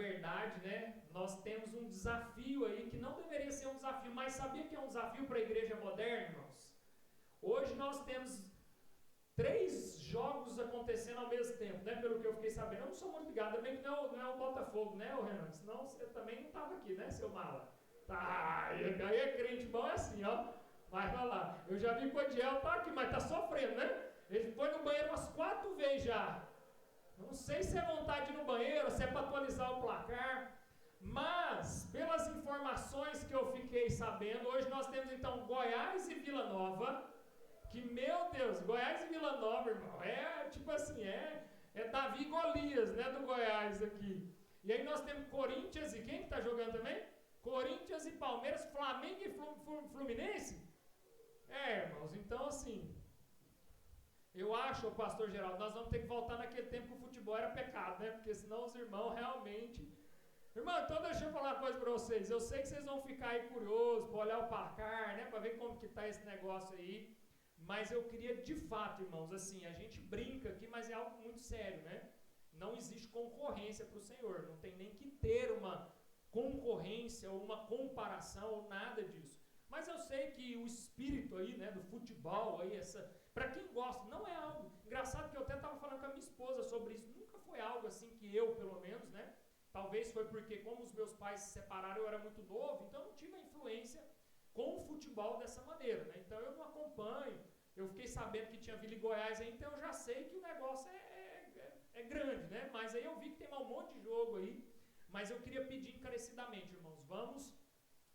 verdade, né, nós temos um desafio aí que não deveria ser um desafio, mas sabia que é um desafio para a igreja moderna, irmãos? Hoje nós temos 3 jogos acontecendo ao mesmo tempo, né? Pelo que eu fiquei sabendo. Eu não sou muito ligado, também que não é o Botafogo, né, Renan? Senão você também não estava aqui, né, seu mala? Tá, aí é crente bom, é assim, ó. Vai lá. Eu já vi que o Odiel tá aqui, mas tá sofrendo, né? Ele foi no banheiro umas 4 vezes já. Não sei se é vontade de ir no banheiro, se é para atualizar o placar. Mas, pelas informações que eu fiquei sabendo, hoje nós temos então Goiás e Vila Nova. Que, meu Deus, Goiás e Vila Nova, irmão, é tipo assim, é Davi e Golias, né, do Goiás aqui. E aí nós temos Corinthians e quem que tá jogando também? Corinthians e Palmeiras, Flamengo e Fluminense? Irmãos, então assim, eu acho, pastor Geraldo, nós vamos ter que voltar naquele tempo que o futebol era pecado, né, porque senão os irmãos realmente... Irmão, então deixa eu falar uma coisa para vocês, eu sei que vocês vão ficar aí curiosos para olhar o placar, né, para ver como que tá esse negócio aí. Mas eu queria de fato, irmãos, assim, a gente brinca aqui, mas é algo muito sério, né? Não existe concorrência para o Senhor, não tem nem que ter uma concorrência ou uma comparação ou nada disso. Mas eu sei que o espírito aí, né, do futebol, aí, para quem gosta, não é algo... Engraçado que eu até estava falando com a minha esposa sobre isso, nunca foi algo assim que eu, pelo menos, né? Talvez foi porque como os meus pais se separaram, eu era muito novo, então eu não tive a influência com o futebol dessa maneira, né? Então eu não acompanho, eu fiquei sabendo que tinha Vila e Goiás aí, então eu já sei que o negócio é grande, né? Mas aí eu vi que tem um monte de jogo aí, mas eu queria pedir encarecidamente, irmãos, vamos,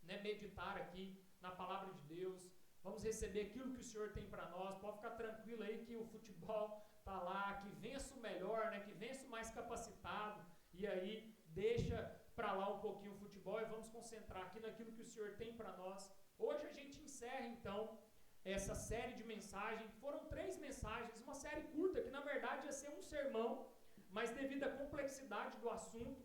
né, meditar aqui na palavra de Deus, vamos receber aquilo que o Senhor tem para nós, pode ficar tranquilo aí que o futebol tá lá, que vença o melhor, né? Que vença o mais capacitado, e aí deixa para lá um pouquinho o futebol e vamos concentrar aqui naquilo que o Senhor tem para nós. Hoje a gente encerra então essa série de mensagens, foram 3 mensagens, uma série curta que na verdade ia ser um sermão, mas devido à complexidade do assunto,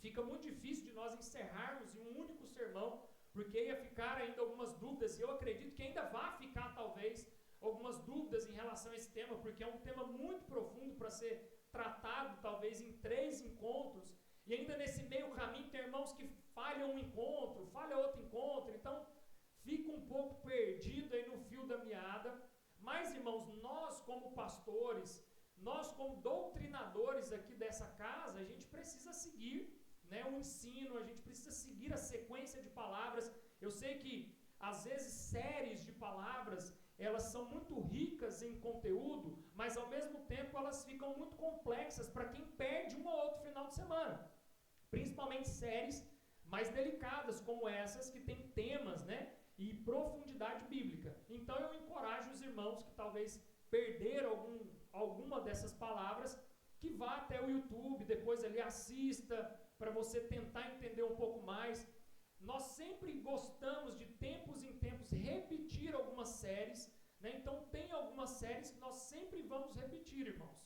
fica muito difícil de nós encerrarmos em um único sermão, porque ia ficar ainda algumas dúvidas, e eu acredito que ainda vai ficar talvez algumas dúvidas em relação a esse tema, porque é um tema muito profundo para ser tratado talvez em 3 encontros, e ainda nesse meio caminho tem irmãos que falham um encontro, falha outro encontro, então fica um pouco perdido aí no fio da meada. Mas, irmãos, nós como pastores, nós como doutrinadores aqui dessa casa, a gente precisa seguir, né, o ensino, a gente precisa seguir a sequência de palavras. Eu sei que às vezes séries de palavras, elas são muito ricas em conteúdo, mas ao mesmo tempo elas ficam muito complexas para quem perde um ou outro final de semana, principalmente séries mais delicadas como essas que tem temas, né, e profundidade bíblica. Então eu encorajo os irmãos que talvez perderam alguma dessas palavras, que vá até o YouTube, depois ali assista, para você tentar entender um pouco mais. Nós sempre gostamos de tempos em tempos repetir algumas séries, né? Então tem algumas séries que nós sempre vamos repetir, irmãos.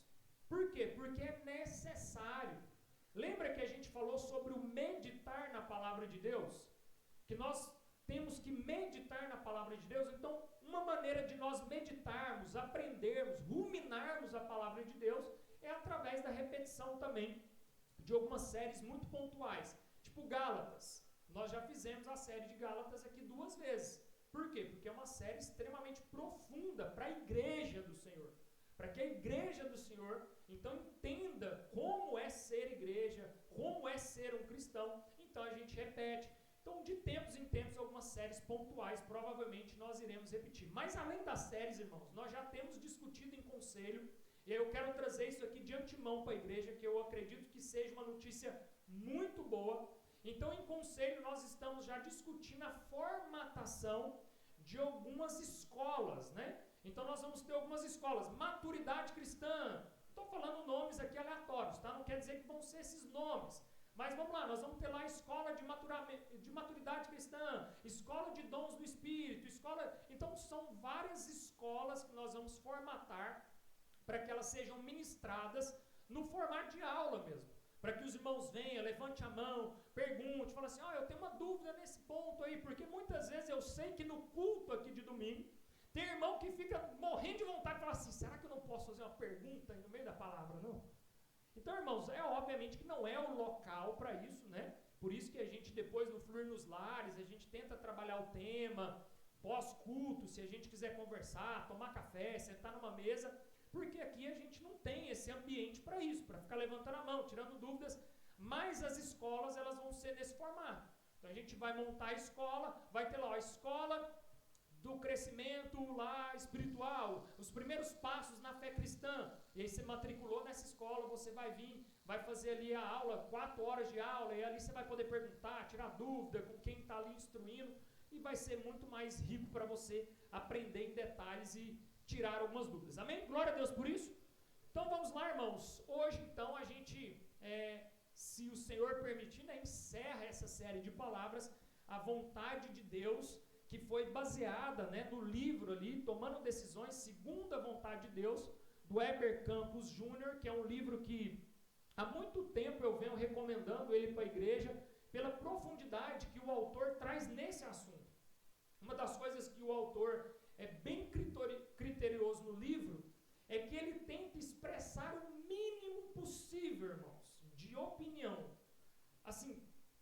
Por quê? Porque é necessário. Lembra que a gente falou sobre o meditar na palavra de Deus? Que nós temos que meditar na palavra de Deus. Então, uma maneira de nós meditarmos, aprendermos, ruminarmos a palavra de Deus é através da repetição também de algumas séries muito pontuais, tipo Gálatas. Nós já fizemos a série de Gálatas aqui 2 vezes. Por quê? Porque é uma série extremamente profunda para a igreja do Senhor. Para que a igreja do Senhor, então, entenda como é ser igreja, como é ser um cristão. Então, a gente repete. Então, de tempos em tempos, algumas séries pontuais, provavelmente nós iremos repetir. Mas, além das séries, irmãos, nós já temos discutido em conselho, e eu quero trazer isso aqui de antemão para a igreja, que eu acredito que seja uma notícia muito boa. Então, em conselho, nós estamos já discutindo a formatação de algumas escolas, né? Então, nós vamos ter algumas escolas. Maturidade cristã. Estou falando nomes aqui aleatórios, tá? Não quer dizer que vão ser esses nomes. Mas vamos lá, nós vamos ter lá a escola de maturidade cristã, escola de dons do Espírito, escola... Então, são várias escolas que nós vamos formatar para que elas sejam ministradas no formato de aula mesmo. Para que os irmãos venham, levante a mão, pergunte, fale assim, eu tenho uma dúvida nesse ponto aí, porque muitas vezes eu sei que no culto aqui de domingo, tem irmão que fica morrendo de vontade de falar assim, será que eu não posso fazer uma pergunta no meio da palavra, não? Então, irmãos, obviamente que não é o local para isso, né? Por isso que a gente depois no Fluir nos Lares, a gente tenta trabalhar o tema, pós-culto, se a gente quiser conversar, tomar café, sentar numa mesa, porque aqui a gente não tem esse ambiente para isso, para ficar levantando a mão, tirando dúvidas, mas as escolas elas vão ser nesse formato. Então a gente vai montar a escola, vai ter lá a escola do crescimento lá espiritual, os primeiros passos na fé cristã, e aí você matriculou nessa escola, você vai vir, vai fazer ali a aula, 4 horas de aula, e ali você vai poder perguntar, tirar dúvida com quem está ali instruindo, e vai ser muito mais rico para você aprender em detalhes e tirar algumas dúvidas. Amém? Glória a Deus por isso. Então vamos lá, irmãos. Hoje, então, a gente, se o Senhor permitir, né, encerra essa série de palavras, a vontade de Deus, que foi baseada, né, no livro ali, Tomando Decisões, segundo a vontade de Deus, do Heber Campos Jr., que é um livro que há muito tempo eu venho recomendando ele para a igreja, pela profundidade que o autor traz nesse assunto. Uma das coisas que o autor é bem criterioso no livro é que ele tenta expressar o mínimo possível, irmãos, de opinião. Assim,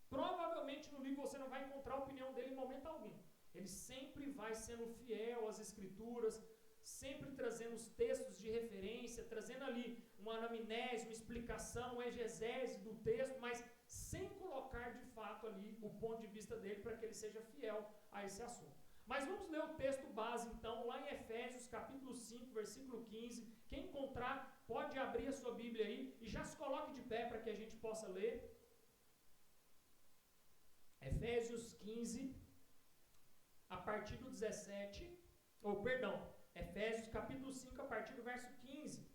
provavelmente no livro você não vai encontrar a opinião dele em momento algum. Ele sempre vai sendo fiel às escrituras, sempre trazendo os textos de referência, trazendo ali uma anamnese, uma explicação, uma exegese do texto, mas sem colocar de fato ali o ponto de vista dele para que ele seja fiel a esse assunto. Mas vamos ler o texto base então, lá em Efésios capítulo 5, versículo 15. Quem encontrar, pode abrir a sua Bíblia aí e já se coloque de pé para que a gente possa ler. Efésios 15, a partir do 17, Efésios capítulo 5, a partir do verso 15.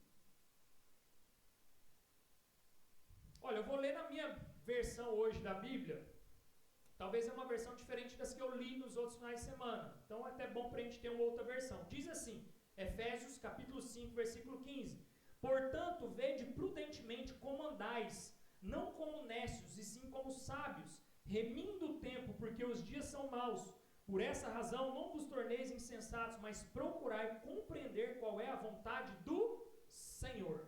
Olha, eu vou ler na minha versão hoje da Bíblia. Talvez é uma versão diferente das que eu li nos outros finais de semana. Então é até bom para a gente ter uma outra versão. Diz assim, Efésios capítulo 5, versículo 15. Portanto, vede prudentemente como andais, não como necios, e sim como sábios, remindo o tempo, porque os dias são maus. Por essa razão, não vos torneis insensatos, mas procurai compreender qual é a vontade do Senhor.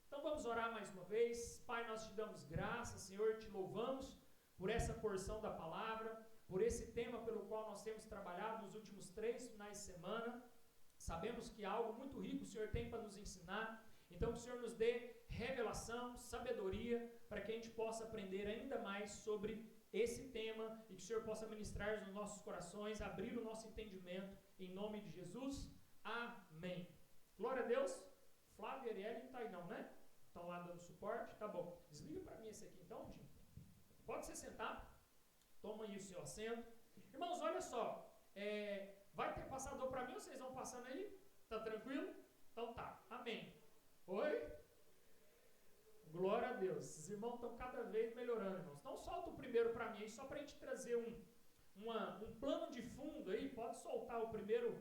Então vamos orar mais uma vez. Pai, nós te damos graças, Senhor, te louvamos por essa porção da palavra, por esse tema pelo qual nós temos trabalhado nos últimos 3 finais de semana. Sabemos que algo muito rico o Senhor tem para nos ensinar. Então que o Senhor nos dê revelação, sabedoria, para que a gente possa aprender ainda mais sobre esse tema e que o Senhor possa ministrar nos nossos corações, abrir o nosso entendimento, em nome de Jesus. Amém. Glória a Deus. Flávio e Arielle não está aí não, né? Estão lá dando suporte. Tá bom. Desliga para mim esse aqui então, Jim. Pode se sentar. Toma aí o seu assento. Irmãos, olha só. Vai ter passador para mim ou vocês vão passando aí? Tá tranquilo? Então tá. Amém. Oi? Glória a Deus. Esses irmãos estão cada vez melhorando, irmãos. Então solta o primeiro para mim aí, só para a gente trazer um plano de fundo aí. Pode soltar o primeiro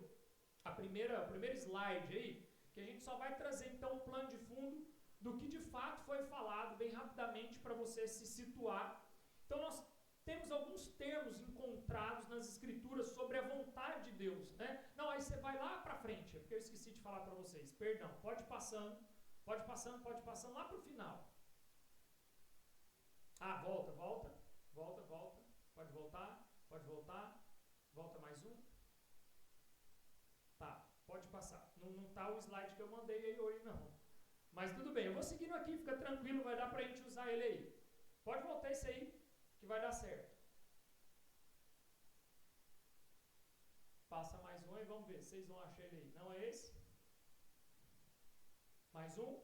slide aí, que a gente só vai trazer então um plano de fundo do que de fato foi falado bem rapidamente para você se situar. Então nós temos alguns termos encontrados nas escrituras sobre a vontade de Deus, né? Não, aí você vai lá para frente, é porque eu esqueci de falar para vocês. Perdão, pode passando lá para o final. Volta. Pode voltar. Volta mais um. Tá, pode passar. Não tá o slide que eu mandei aí hoje não. Mas tudo bem, eu vou seguindo aqui, fica tranquilo, vai dar pra gente usar ele aí. Pode voltar esse aí, que vai dar certo. Passa mais um e vamos ver, vocês vão achar ele aí. Não é esse? Mais um.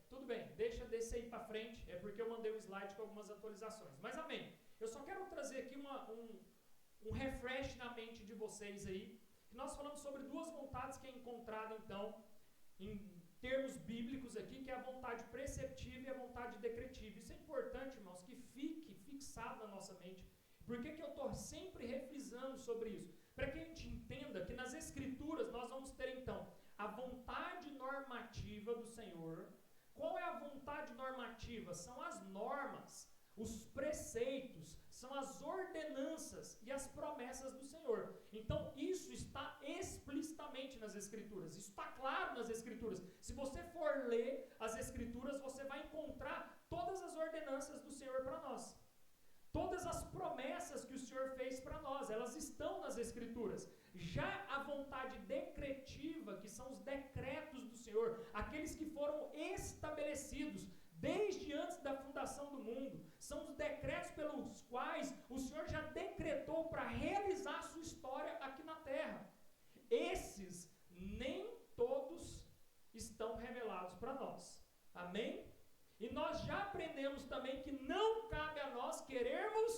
Tudo bem, deixa desse aí para frente, é porque eu mandei um slide com algumas atualizações. Mas amém, eu só quero trazer aqui um refresh na mente de vocês aí, que nós falamos sobre 2 vontades que é encontrada então, em termos bíblicos aqui, que é a vontade preceptiva e a vontade decretiva. Isso é importante, irmãos, que fique fixado na nossa mente. Por que eu estou sempre refrisando sobre isso? Para que a gente entenda que nas escrituras nós vamos ter então a vontade normativa do Senhor. Qual é a vontade normativa? São as normas, os preceitos, são as ordenanças e as promessas do Senhor. Então isso está explicitamente claramente nas Escrituras. Isso está claro nas Escrituras. Se você for ler as Escrituras, você vai encontrar todas as ordenanças do Senhor para nós. Todas as promessas que o Senhor fez para nós, elas estão nas Escrituras. Já a vontade decretiva, que são os decretos do Senhor, aqueles que foram estabelecidos desde antes da fundação do mundo, são os decretos pelos quais o Senhor já decretou para realizar a sua história aqui na terra. Esses nem todos estão revelados para nós. Amém? E nós já aprendemos também que não cabe a nós querermos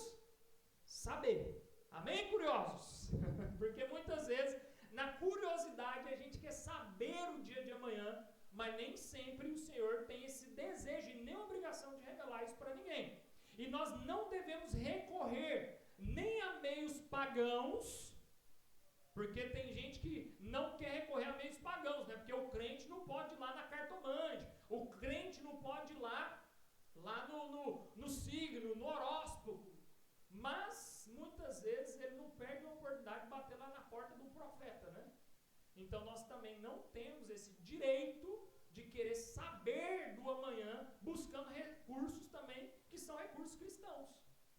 saber. Amém, curiosos? Porque muitas vezes, na curiosidade, a gente quer saber o dia de amanhã, mas nem sempre o Senhor tem esse desejo e nem obrigação de revelar isso para ninguém. E nós não devemos recorrer nem a meios pagãos, porque tem gente que não quer recorrer a meios pagãos, né? Porque o crente não pode ir lá na cartomante, o crente não pode ir lá no signo, no horóscopo. Mas, muitas vezes, ele não perde a oportunidade de bater lá na porta do profeta, né? Então, nós também não temos esse direito de querer saber do amanhã, buscando recursos também, que são recursos cristãos.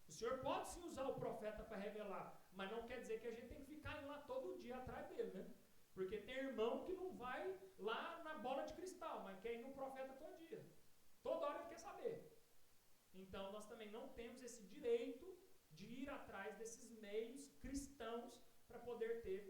O Senhor pode sim usar o profeta para revelar, mas não quer dizer que a gente tem que ficar indo lá todo dia atrás dele, né? Porque tem irmão que não vai lá na bola de cristal, mas quer ir no profeta todo dia. Toda hora ele quer saber. Então, nós também não temos esse direito de ir atrás desses meios cristãos para poder ter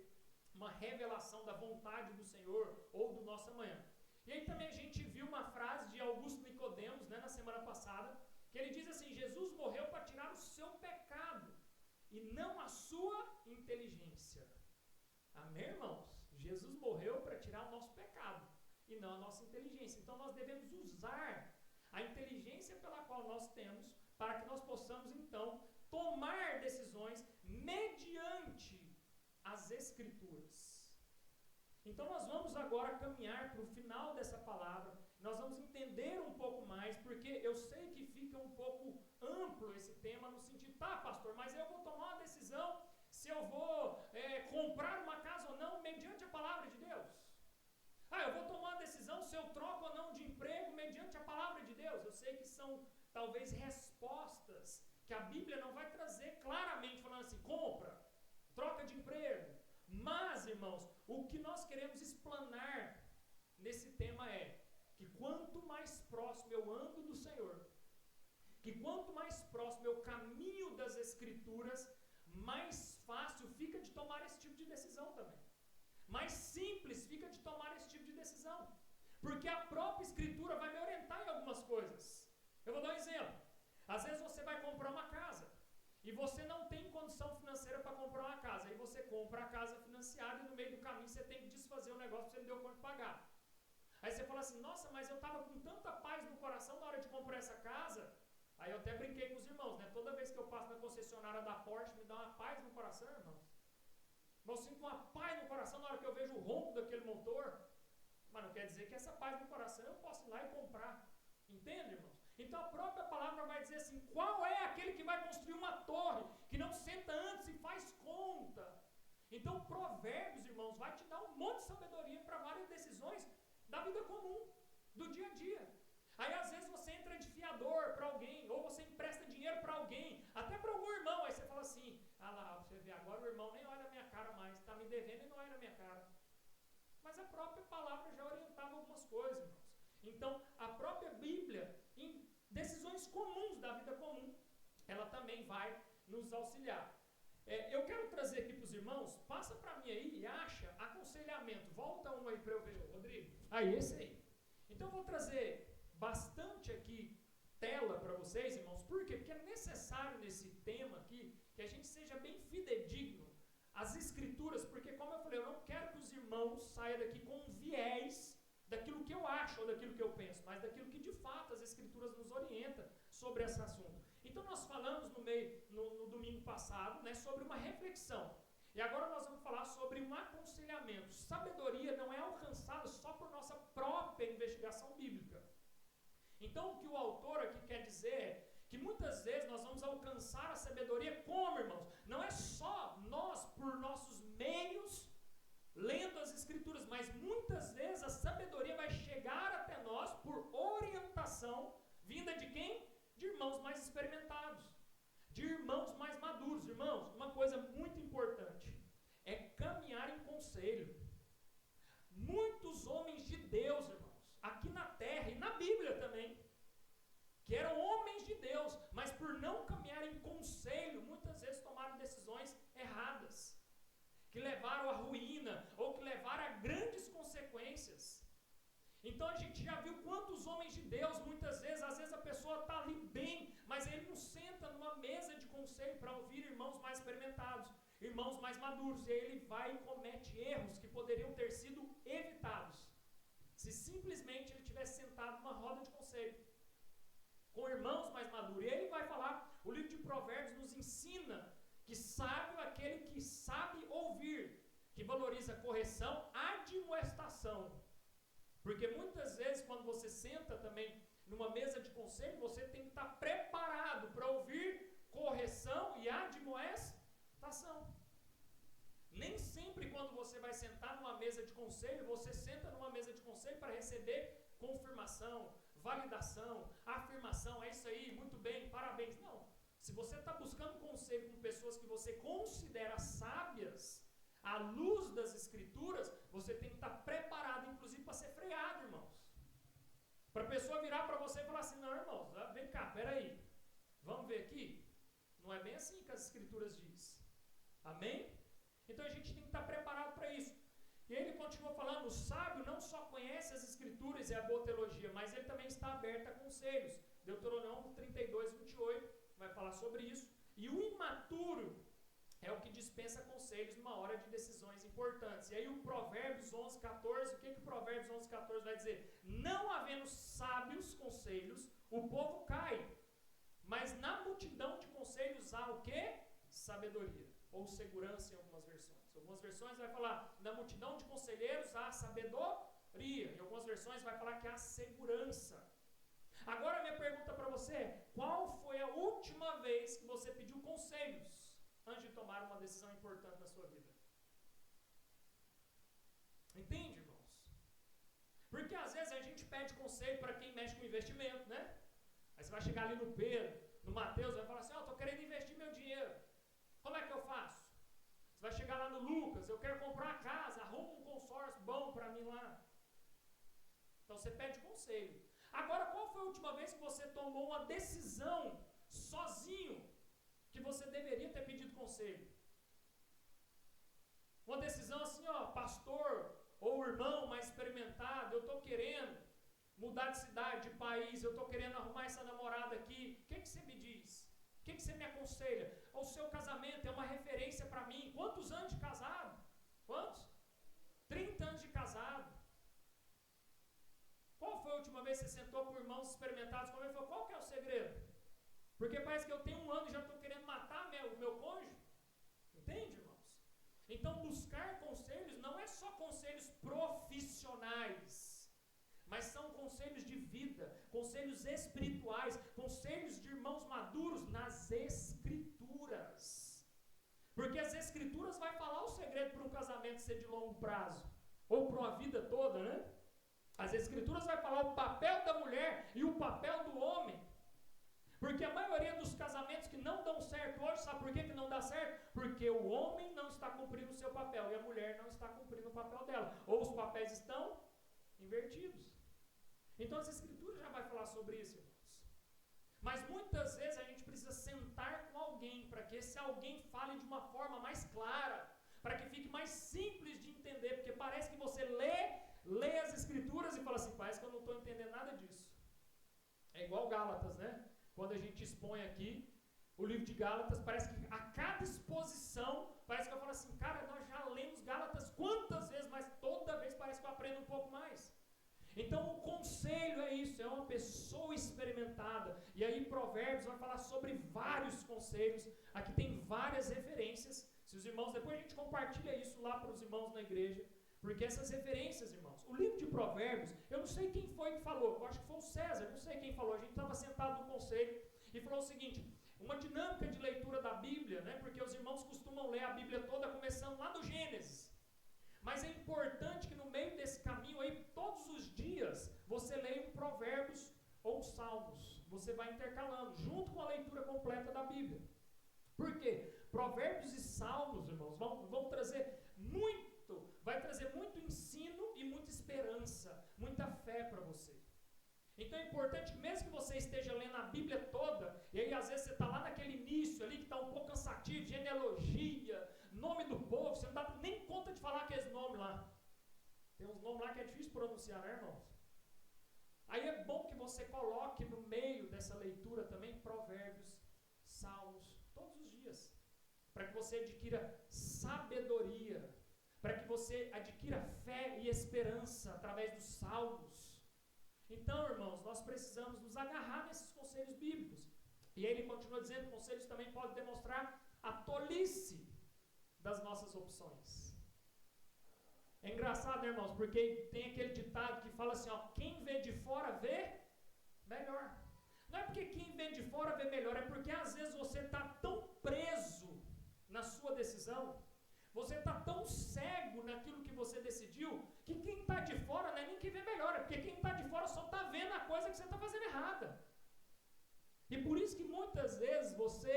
uma revelação da vontade do Senhor ou do nosso amanhã. E aí também a gente viu uma frase de Augusto Nicodemos, né, na semana passada, que ele diz assim: Jesus morreu para tirar o seu pecado e não a sua inteligência. Amém, irmãos? Jesus morreu para tirar o nosso pecado e não a nossa inteligência. Então nós devemos usar a inteligência pela qual nós temos para que nós possamos então tomar decisões mediante as Escrituras. Então nós vamos agora caminhar para o final dessa palavra, nós vamos entender um pouco mais, porque eu sei que fica um pouco amplo esse tema, no sentido, tá pastor, mas eu vou tomar uma decisão se eu vou comprar uma casa ou não, mediante a palavra de Deus. Eu vou tomar uma decisão se eu troco ou não de emprego, mediante a palavra de Deus. Eu sei que são talvez respostas que a Bíblia não vai trazer claramente, falando assim, compra, troca de emprego. Mas, irmãos, o que nós queremos explanar nesse tema é que quanto mais próximo eu ando do Senhor, que quanto mais próximo eu caminho das Escrituras, mais fácil fica de tomar esse tipo de decisão também. Mais simples fica de tomar esse tipo de decisão. Porque a própria Escritura vai me orientar em algumas coisas. Eu vou dar um exemplo. Às vezes você vai comprar uma casa e você não tem condição financeira para comprar uma casa. Aí você compra a casa financiada e no meio do caminho você tem que desfazer o negócio porque você não deu conta de pagar. Aí você fala assim, nossa, mas eu estava com tanta paz no coração na hora de comprar essa casa. Aí eu até brinquei com os irmãos, né? Toda vez que eu passo na concessionária da Porsche, me dá uma paz no coração, irmãos. Eu sinto uma paz no coração na hora que eu vejo o ronco daquele motor. Mas não quer dizer que essa paz no coração eu posso ir lá e comprar. Entende, irmãos? Então a própria palavra vai dizer assim, qual é aquele que vai construir uma torre, que não senta antes e faz conta? Então Provérbios, irmãos, vai te dar um monte de sabedoria para várias decisões da vida comum, do dia a dia. Aí às vezes você entra de fiador para alguém, ou você empresta dinheiro para alguém, até para algum irmão, aí você fala assim, lá, você vê, agora o irmão nem olha a minha cara mais, está me devendo e não olha a minha cara. Mas a própria palavra já orientava algumas coisas, irmãos. Então, a própria Bíblia, em decisões comuns da vida comum, ela também vai nos auxiliar. Eu quero trazer aqui para os irmãos, passa para mim aí e acha aconselhamento. Volta um aí para eu ver, Rodrigo. Aí, esse aí. Então, eu vou trazer bastante aqui tela para vocês, irmãos. Por quê? Porque é necessário nesse tema aqui que a gente seja bem fidedigno às Escrituras, porque, como eu falei, eu não quero que os irmãos saiam daqui com um viés daquilo que eu acho ou daquilo que eu penso, mas daquilo que de fato as Escrituras nos orientam sobre esse assunto. Então nós falamos no domingo passado, né, sobre uma reflexão. E agora nós vamos falar sobre um aconselhamento. Sabedoria não é alcançada só por nossa própria investigação bíblica. Então o que o autor aqui quer dizer é que muitas vezes nós vamos alcançar a sabedoria como, irmãos? Não é só nós, por nossos meios, lendo as Escrituras, mas muitas vezes a sabedoria vai chegar até nós por orientação vinda de quem? De irmãos mais experimentados, de irmãos mais maduros. Irmãos, uma coisa muito importante é caminhar em conselho. Muitos homens de Deus, irmãos, aqui na terra e na Bíblia também, que eram homens de Deus, mas por não caminhar em conselho, muitas vezes tomaram decisões erradas, que levaram à ruína, ou que levaram a grandes consequências. Então a gente já viu quantos homens de Deus, muitas vezes, às vezes a pessoa está ali bem, mas ele não senta numa mesa de conselho para ouvir irmãos mais experimentados, irmãos mais maduros, e aí ele vai e comete erros que poderiam ter sido evitados, se simplesmente ele tivesse sentado numa roda de conselho, com irmãos mais maduros. E ele vai falar, o livro de Provérbios nos ensina que sábio é aquele que sabe ouvir, que valoriza a correção, admoestação. Porque muitas vezes quando você senta também numa mesa de conselho, você tem que estar preparado para ouvir correção e admoestação. Nem sempre quando você vai sentar numa mesa de conselho, você senta numa mesa de conselho para receber confirmação, validação, afirmação, é isso aí, muito bem, parabéns. Não. Se você está buscando conselho com pessoas que você considera sábias, à luz das Escrituras, você tem que estar preparado, inclusive, para ser freado, irmãos. Para a pessoa virar para você e falar assim, não, irmãos, vem cá, peraí, vamos ver aqui? Não é bem assim que as Escrituras diz. Amém? Então a gente tem que estar preparado para isso. E ele continua falando, o sábio não só conhece as Escrituras e a boa teologia, mas ele também está aberto a conselhos. Deuteronômio 32, 28 vai falar sobre isso. E o imaturo é o que dispensa conselhos numa hora de decisões importantes. E aí o Provérbios 11, 14, o que o Provérbios 11, 14 vai dizer? Não havendo sábios conselhos, o povo cai, mas na multidão de conselhos há o quê? Sabedoria, ou segurança em algumas versões. Algumas versões vai falar, na multidão de conselheiros há sabedoria. Em algumas versões vai falar que há segurança. Agora minha pergunta para você é, qual foi a última vez que você pediu conselhos antes de tomar uma decisão importante na sua vida? Entende, irmãos? Porque às vezes a gente pede conselho para quem mexe com investimento, né? Aí você vai chegar ali no Pedro, no Mateus, vai falar assim, eu estou querendo investir meu dinheiro. Como é que eu faço? Você vai chegar lá no Lucas, eu quero comprar uma casa, arruma um consórcio bom para mim lá. Então você pede conselho. Agora, qual foi a última vez que você tomou uma decisão sozinho que você deveria ter pedido conselho? Uma decisão assim, ó, pastor ou irmão mais experimentado, eu estou querendo mudar de cidade, de país, eu estou querendo arrumar essa namorada aqui, o que você me diz? O que você me aconselha? O seu casamento é uma referência para mim. Quantos anos de casado? Quantos? 30 anos de casado. Qual foi a última vez que você sentou com irmãos experimentados? Como ele falou, qual que é o segredo? Porque parece que eu tenho 1 ano e já estou querendo matar o meu cônjuge. Entende, irmãos? Então buscar conselhos não é só conselhos profissionais, mas são conselhos de vida, conselhos espirituais, conselhos de irmãos maduros nas Escrituras. Porque as Escrituras vai falar o segredo para um casamento ser de longo prazo, ou para uma vida toda, né? As Escrituras vai falar o papel da mulher e o papel do homem. Porque a maioria dos casamentos que não dão certo hoje, sabe por que não dá certo? Porque o homem não está cumprindo o seu papel e a mulher não está cumprindo o papel dela. Ou os papéis estão invertidos. Então as Escrituras já vai falar sobre isso, irmãos. Mas muitas vezes a gente precisa sentar com alguém para que esse alguém fale de uma forma mais clara, para que fique mais simples de entender, porque parece que você lê as Escrituras e fala assim, parece que eu não estou entendendo nada disso. É igual Gálatas, né? Quando a gente expõe aqui o livro de Gálatas, parece que a cada exposição, parece que eu falo assim, cara, nós já lemos Gálatas quantas vezes, mas toda vez parece que eu aprendo um pouco mais. Então o conselho é isso, é uma pessoa experimentada. E aí Provérbios vai falar sobre vários conselhos, aqui tem várias referências. Se os irmãos, depois a gente compartilha isso lá para os irmãos na igreja, porque essas referências, irmãos, o livro de Provérbios, eu não sei quem foi que falou, eu acho que foi o César, não sei quem falou, a gente estava sentado no conselho e falou o seguinte, uma dinâmica de leitura da Bíblia, né, porque os irmãos costumam ler a Bíblia toda começando lá do Gênesis, Mas é importante que no meio desse caminho aí, todos os dias, você leia um Provérbios ou Salmos. Você vai intercalando, junto com a leitura completa da Bíblia. Por quê? Provérbios e Salmos, irmãos, vão trazer vai trazer muito ensino e muita esperança, muita fé para você. Então é importante que mesmo que você esteja lendo a Bíblia toda, e aí às vezes você está lá naquele início ali, que está um pouco cansativo, genealogia, nome do povo, você não dá nem conta de falar aqueles nomes lá. Tem uns nomes lá que é difícil pronunciar, né, irmãos? Aí é bom que você coloque no meio dessa leitura também Provérbios, Salmos, todos os dias, para que você adquira sabedoria, para que você adquira fé e esperança através dos Salmos. Então, irmãos, nós precisamos nos agarrar nesses conselhos bíblicos. E aí ele continua dizendo, conselhos também podem demonstrar a tolice das nossas opções. É engraçado, né, irmãos, porque tem aquele ditado que fala assim, ó, quem vê de fora vê melhor. Não é porque quem vê de fora vê melhor, é porque às vezes você está tão preso na sua decisão, você está tão cego naquilo que você decidiu, que quem está de fora não é nem quem vê melhor, é porque quem está de fora só está vendo a coisa que você está fazendo errada. E por isso que muitas vezes você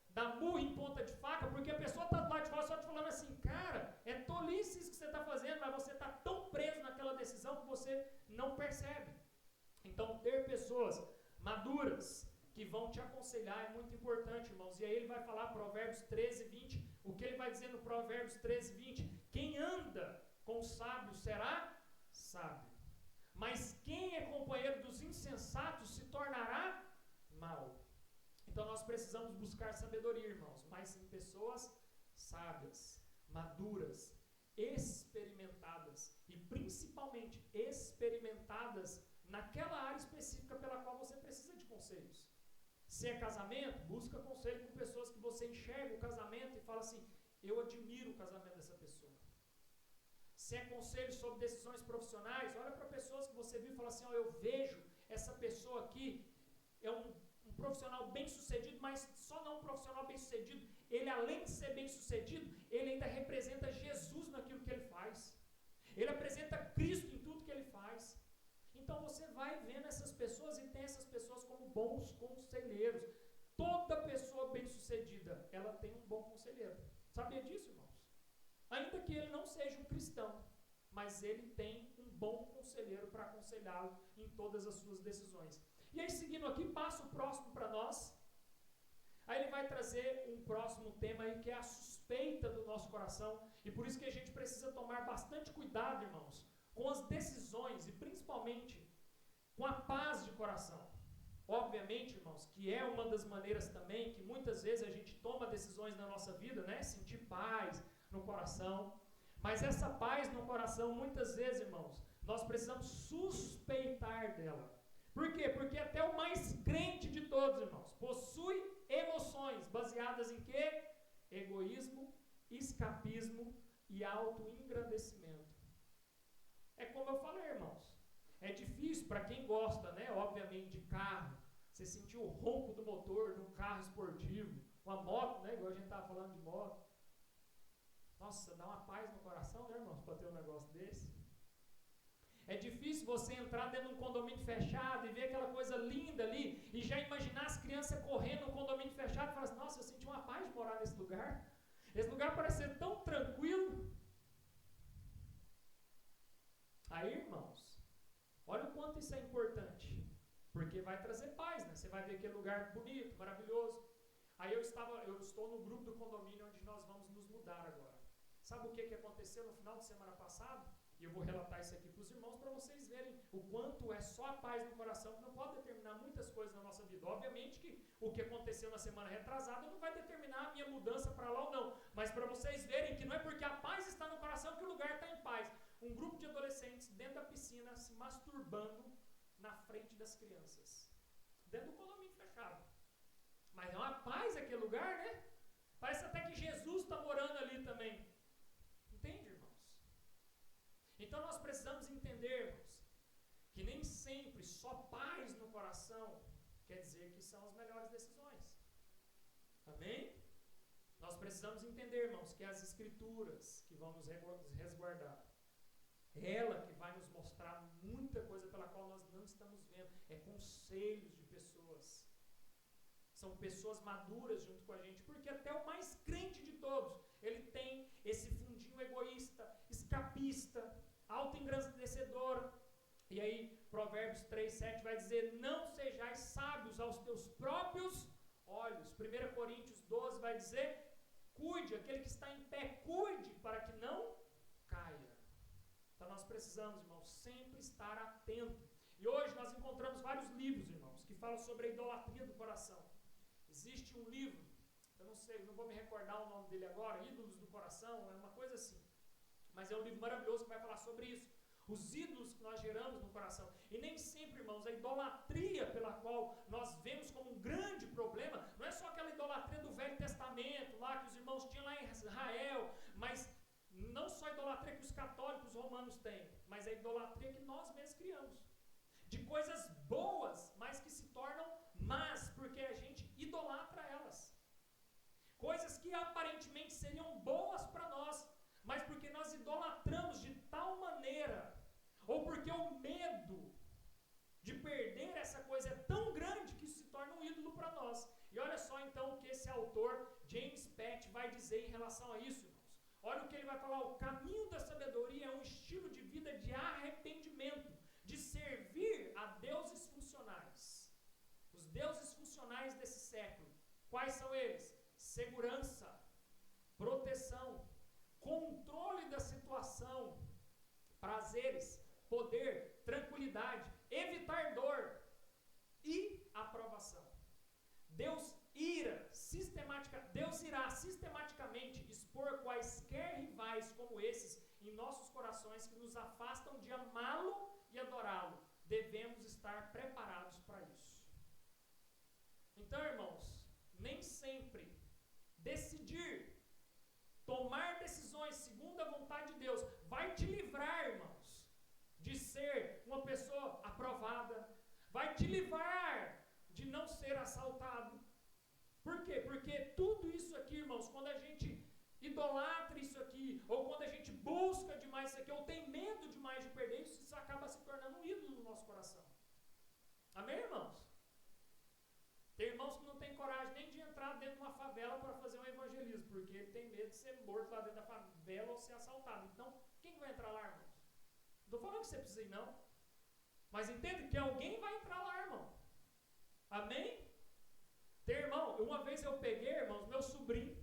dá murro em ponta de faca, porque a pessoa está do lado de fora só te falando assim, cara, é tolice isso que você está fazendo, mas você está tão preso naquela decisão que você não percebe. Então, ter pessoas maduras que vão te aconselhar é muito importante, irmãos. E aí ele vai falar, Provérbios 13, 20, o que ele vai dizer no Provérbios 13, 20? Quem anda com o sábio será sábio, mas quem é companheiro dos insensatos se tornará mau. Então nós precisamos buscar sabedoria, irmãos, mas em pessoas sábias, maduras, experimentadas e principalmente experimentadas naquela área específica pela qual você precisa de conselhos. Se é casamento, busca conselho com pessoas que você enxerga o casamento e fala assim, eu admiro o casamento dessa pessoa. Se é conselho sobre decisões profissionais, olha para pessoas que você viu e fala assim, eu vejo essa pessoa aqui, é um profissional bem sucedido, mas só não um profissional bem sucedido, ele além de ser bem sucedido, ele ainda representa Jesus naquilo que ele faz. Ele apresenta Cristo em tudo que ele faz. Então você vai vendo essas pessoas e tem essas pessoas como bons conselheiros. Toda pessoa bem-sucedida, ela tem um bom conselheiro. Sabia disso, irmãos? Ainda que ele não seja um cristão, mas ele tem um bom conselheiro para aconselhá-lo em todas as suas decisões. E aí, seguindo aqui, passa o próximo para nós. Aí ele vai trazer um próximo tema aí, que é a suspeita do nosso coração. E por isso que a gente precisa tomar bastante cuidado, irmãos, com as decisões e principalmente com a paz de coração. Obviamente, irmãos, que é uma das maneiras também que muitas vezes a gente toma decisões na nossa vida, né? Sentir paz no coração. Mas essa paz no coração, muitas vezes, irmãos, nós precisamos suspeitar dela. Por quê? Porque até o mais crente de todos, irmãos, possui emoções baseadas em quê? Egoísmo, escapismo e autoengrandecimento. É como eu falei, irmãos, é difícil para quem gosta, né, obviamente, de carro, você sentir o ronco do motor num carro esportivo, uma moto, né, igual a gente estava falando de moto. Nossa, dá uma paz no coração, né, irmãos, para ter um negócio desse. É difícil você entrar dentro de um condomínio fechado e ver aquela coisa linda ali e já imaginar as crianças correndo no condomínio fechado e falar assim, nossa, eu senti uma paz de morar nesse lugar. Esse lugar parece ser tão tranquilo. Aí, irmãos, olha o quanto isso é importante, porque vai trazer paz, né? Você vai ver aquele lugar bonito, maravilhoso. Aí eu estou no grupo do condomínio onde nós vamos nos mudar agora. Sabe o que aconteceu no final de semana passado? E eu vou relatar isso aqui para os irmãos para vocês verem o quanto é só a paz no coração que não pode determinar muitas coisas na nossa vida. Obviamente que o que aconteceu na semana retrasada não vai determinar a minha mudança para lá ou não. Mas para vocês verem que não é porque a paz está no coração que o lugar está em paz. Um grupo de adolescentes dentro da piscina se masturbando na frente das crianças. Dentro do condomínio fechado. Mas é uma paz aquele lugar, né? Parece até que Jesus está morando ali também. Entende, irmãos? Então nós precisamos entendermos que nem sempre só paz no coração quer dizer que são as melhores decisões. Amém? Nós precisamos entender, irmãos, que as Escrituras que vão nos resguardar, ela que vai nos mostrar muita coisa pela qual nós não estamos vendo, é conselhos de pessoas. São pessoas maduras junto com a gente, porque até o mais crente de todos, ele tem esse fundinho egoísta, escapista, autoengrandecedor. E aí, Provérbios 3:7 vai dizer: não sejais sábios aos teus próprios olhos. 1 Coríntios 12 vai dizer: cuide, aquele que está em pé, cuide para que não caia. Então nós precisamos, irmãos, sempre estar atento. E hoje nós encontramos vários livros, irmãos, que falam sobre a idolatria do coração. Existe um livro, eu não sei, não vou me recordar o nome dele agora, Ídolos do Coração, é uma coisa assim. Mas é um livro maravilhoso que vai falar sobre isso. Os ídolos que nós geramos no coração. E nem sempre, irmãos, a idolatria pela qual nós vemos como um grande problema, não é só aquela idolatria do Velho Testamento, lá que os irmãos tinham lá em Israel, mas não só a idolatria que os católicos romanos têm, mas a idolatria que nós mesmos criamos. De coisas boas, mas que se tornam más, porque a gente idolatra elas. Coisas que aparentemente seriam boas para nós, mas porque nós idolatramos de tal maneira, ou porque o medo de perder essa coisa é tão grande que isso se torna um ídolo para nós. E olha só então o que esse autor, James Patch, vai dizer em relação a isso, irmãos. Olha o que ele vai falar: o caminho da sabedoria é um estilo de vida de arrependimento, de servir a deuses funcionais. Os deuses funcionais desse século, quais são eles? Segurança, proteção, controle da situação, prazeres, poder, tranquilidade, evitar dor e aprovação. Deus irá sistematicamente expor quaisquer rivais como esses em nossos corações que nos afastam de amá-lo e adorá-lo. Devemos estar preparados para isso. Então, irmãos, nem sempre decidir, tomar decisões segundo a vontade de Deus, vai te livrar, irmãos, de ser uma pessoa aprovada, vai te livrar de não ser assaltado. Por quê? Porque tudo isso aqui, irmãos, quando a gente idolatra isso aqui, ou quando a gente busca demais isso aqui, ou tem medo demais de perder isso, isso acaba se tornando um ídolo no nosso coração. Amém, irmãos? Tem irmãos que não tem coragem nem de entrar dentro de uma favela para fazer um evangelismo, porque ele tem medo de ser morto lá dentro da favela ou ser assaltado. Então, quem vai entrar lá, irmãos? Não estou falando que você precisa ir, não. Mas entende que alguém vai entrar lá, irmão. Amém? Tem irmão, uma vez eu peguei, irmãos, meu sobrinho.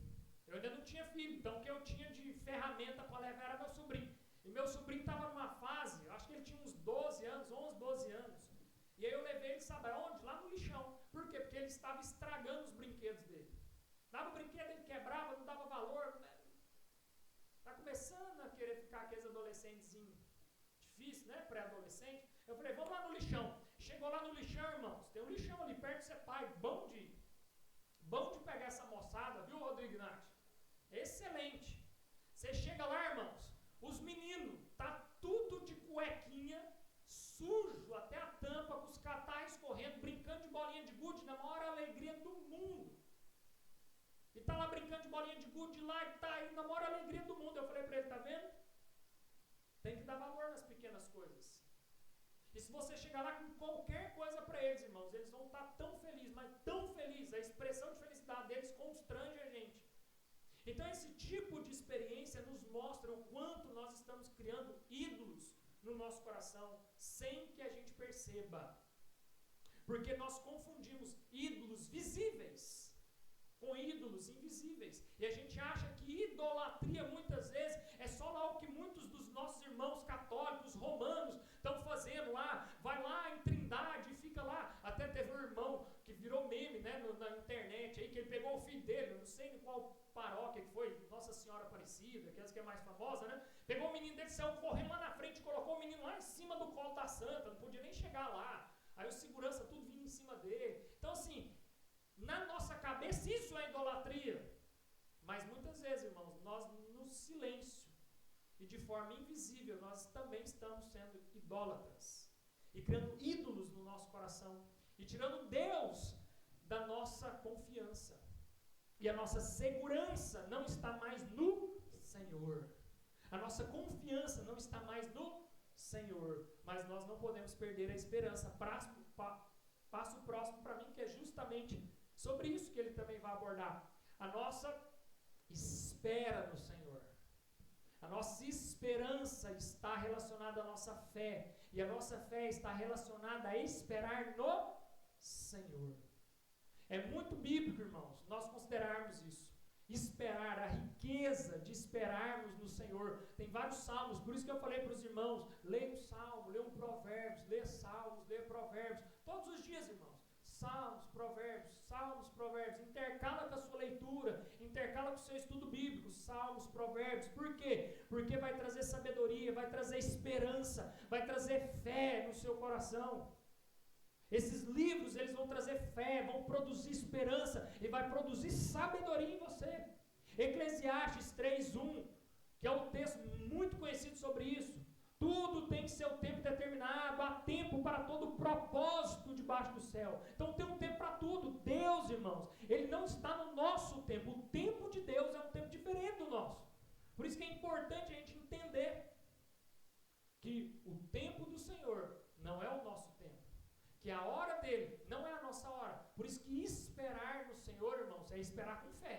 Eu ainda não tinha filho, então o que eu tinha de ferramenta para levar era meu sobrinho. E meu sobrinho estava numa fase, acho que ele tinha uns 12 anos, 11, 12 anos. E aí eu levei ele, sabe aonde? Lá no lixão. Por quê? Porque ele estava estragando os brinquedos dele. Dava o brinquedo, ele quebrava, não dava valor. Está começando a querer ficar aqueles adolescentezinhos difícil, né? Pré-adolescente. Eu falei, vamos lá no lixão. Chegou lá no lixão, irmãos. Tem um lixão ali perto de ser pai. Bom de pegar essa moçada, viu, Rodrigo Ignati? Excelente. Você chega lá, irmãos, os meninos, tá tudo de cuequinha, sujo até a tampa, com os catarros correndo, brincando de bolinha de gude, na maior alegria do mundo. E tá lá brincando de bolinha de gude lá, e tá aí na maior alegria do mundo. Eu falei pra ele, tá vendo? Tem que dar valor nas pequenas coisas. E se você chegar lá com qualquer coisa para eles, irmãos, eles vão estar tão felizes, mas tão felizes, a expressão de felicidade deles constrange a gente. Então esse tipo de experiência nos mostra o quanto nós estamos criando ídolos no nosso coração, sem que a gente perceba. Porque nós confundimos ídolos visíveis com ídolos invisíveis. E a gente acha que idolatria muitas vezes é só lá o que muitos dos nossos irmãos católicos, romanos, estão fazendo lá. Vai lá em Trindade e fica lá. Até teve um irmão que virou meme, né, na internet, aí, que ele pegou o filho dele, não sei em qual paróquia que foi, Nossa Senhora Aparecida, aquelas que é mais famosa, né? Pegou o menino dele, saiu correndo lá na frente, colocou o menino lá em cima do colo da santa, não podia nem chegar lá. Aí o segurança tudo vinha em cima dele. Então assim, na nossa cabeça isso é idolatria. Mas muitas vezes, irmãos, nós no silêncio e de forma invisível, nós também estamos sendo idólatras. E criando ídolos no nosso coração. E tirando Deus da nossa confiança. E a nossa segurança não está mais no Senhor. A nossa confiança não está mais no Senhor. Mas nós não podemos perder a esperança. Passo próximo para mim, que é justamente sobre isso que ele também vai abordar. A nossa espera no Senhor. A nossa esperança está relacionada à nossa fé. E a nossa fé está relacionada a esperar no Senhor. É muito bíblico, irmãos, nós considerarmos isso. Esperar, a riqueza de esperarmos no Senhor. Tem vários salmos, por isso que eu falei para os irmãos, leia um salmo, leia um provérbios, leia salmos, leia provérbios, todos os dias, irmãos. Salmos, provérbios, intercala com a sua leitura, intercala com o seu estudo bíblico, salmos, provérbios. Por quê? Porque vai trazer sabedoria, vai trazer esperança, vai trazer fé no seu coração. Esses livros, eles vão trazer fé, vão produzir esperança e vai produzir sabedoria em você. Eclesiastes 3:1, que é um texto muito conhecido sobre isso. Tudo tem seu tempo determinado, há tempo para todo propósito debaixo do céu. Então tem um tempo para tudo. Deus, irmãos, Ele não está no nosso tempo. O tempo de Deus é um tempo diferente do nosso. Por isso que é importante a gente entender que o tempo do Senhor não é o nosso tempo. Que a hora dele não é a nossa hora. Por isso que esperar no Senhor, irmãos, é esperar com fé.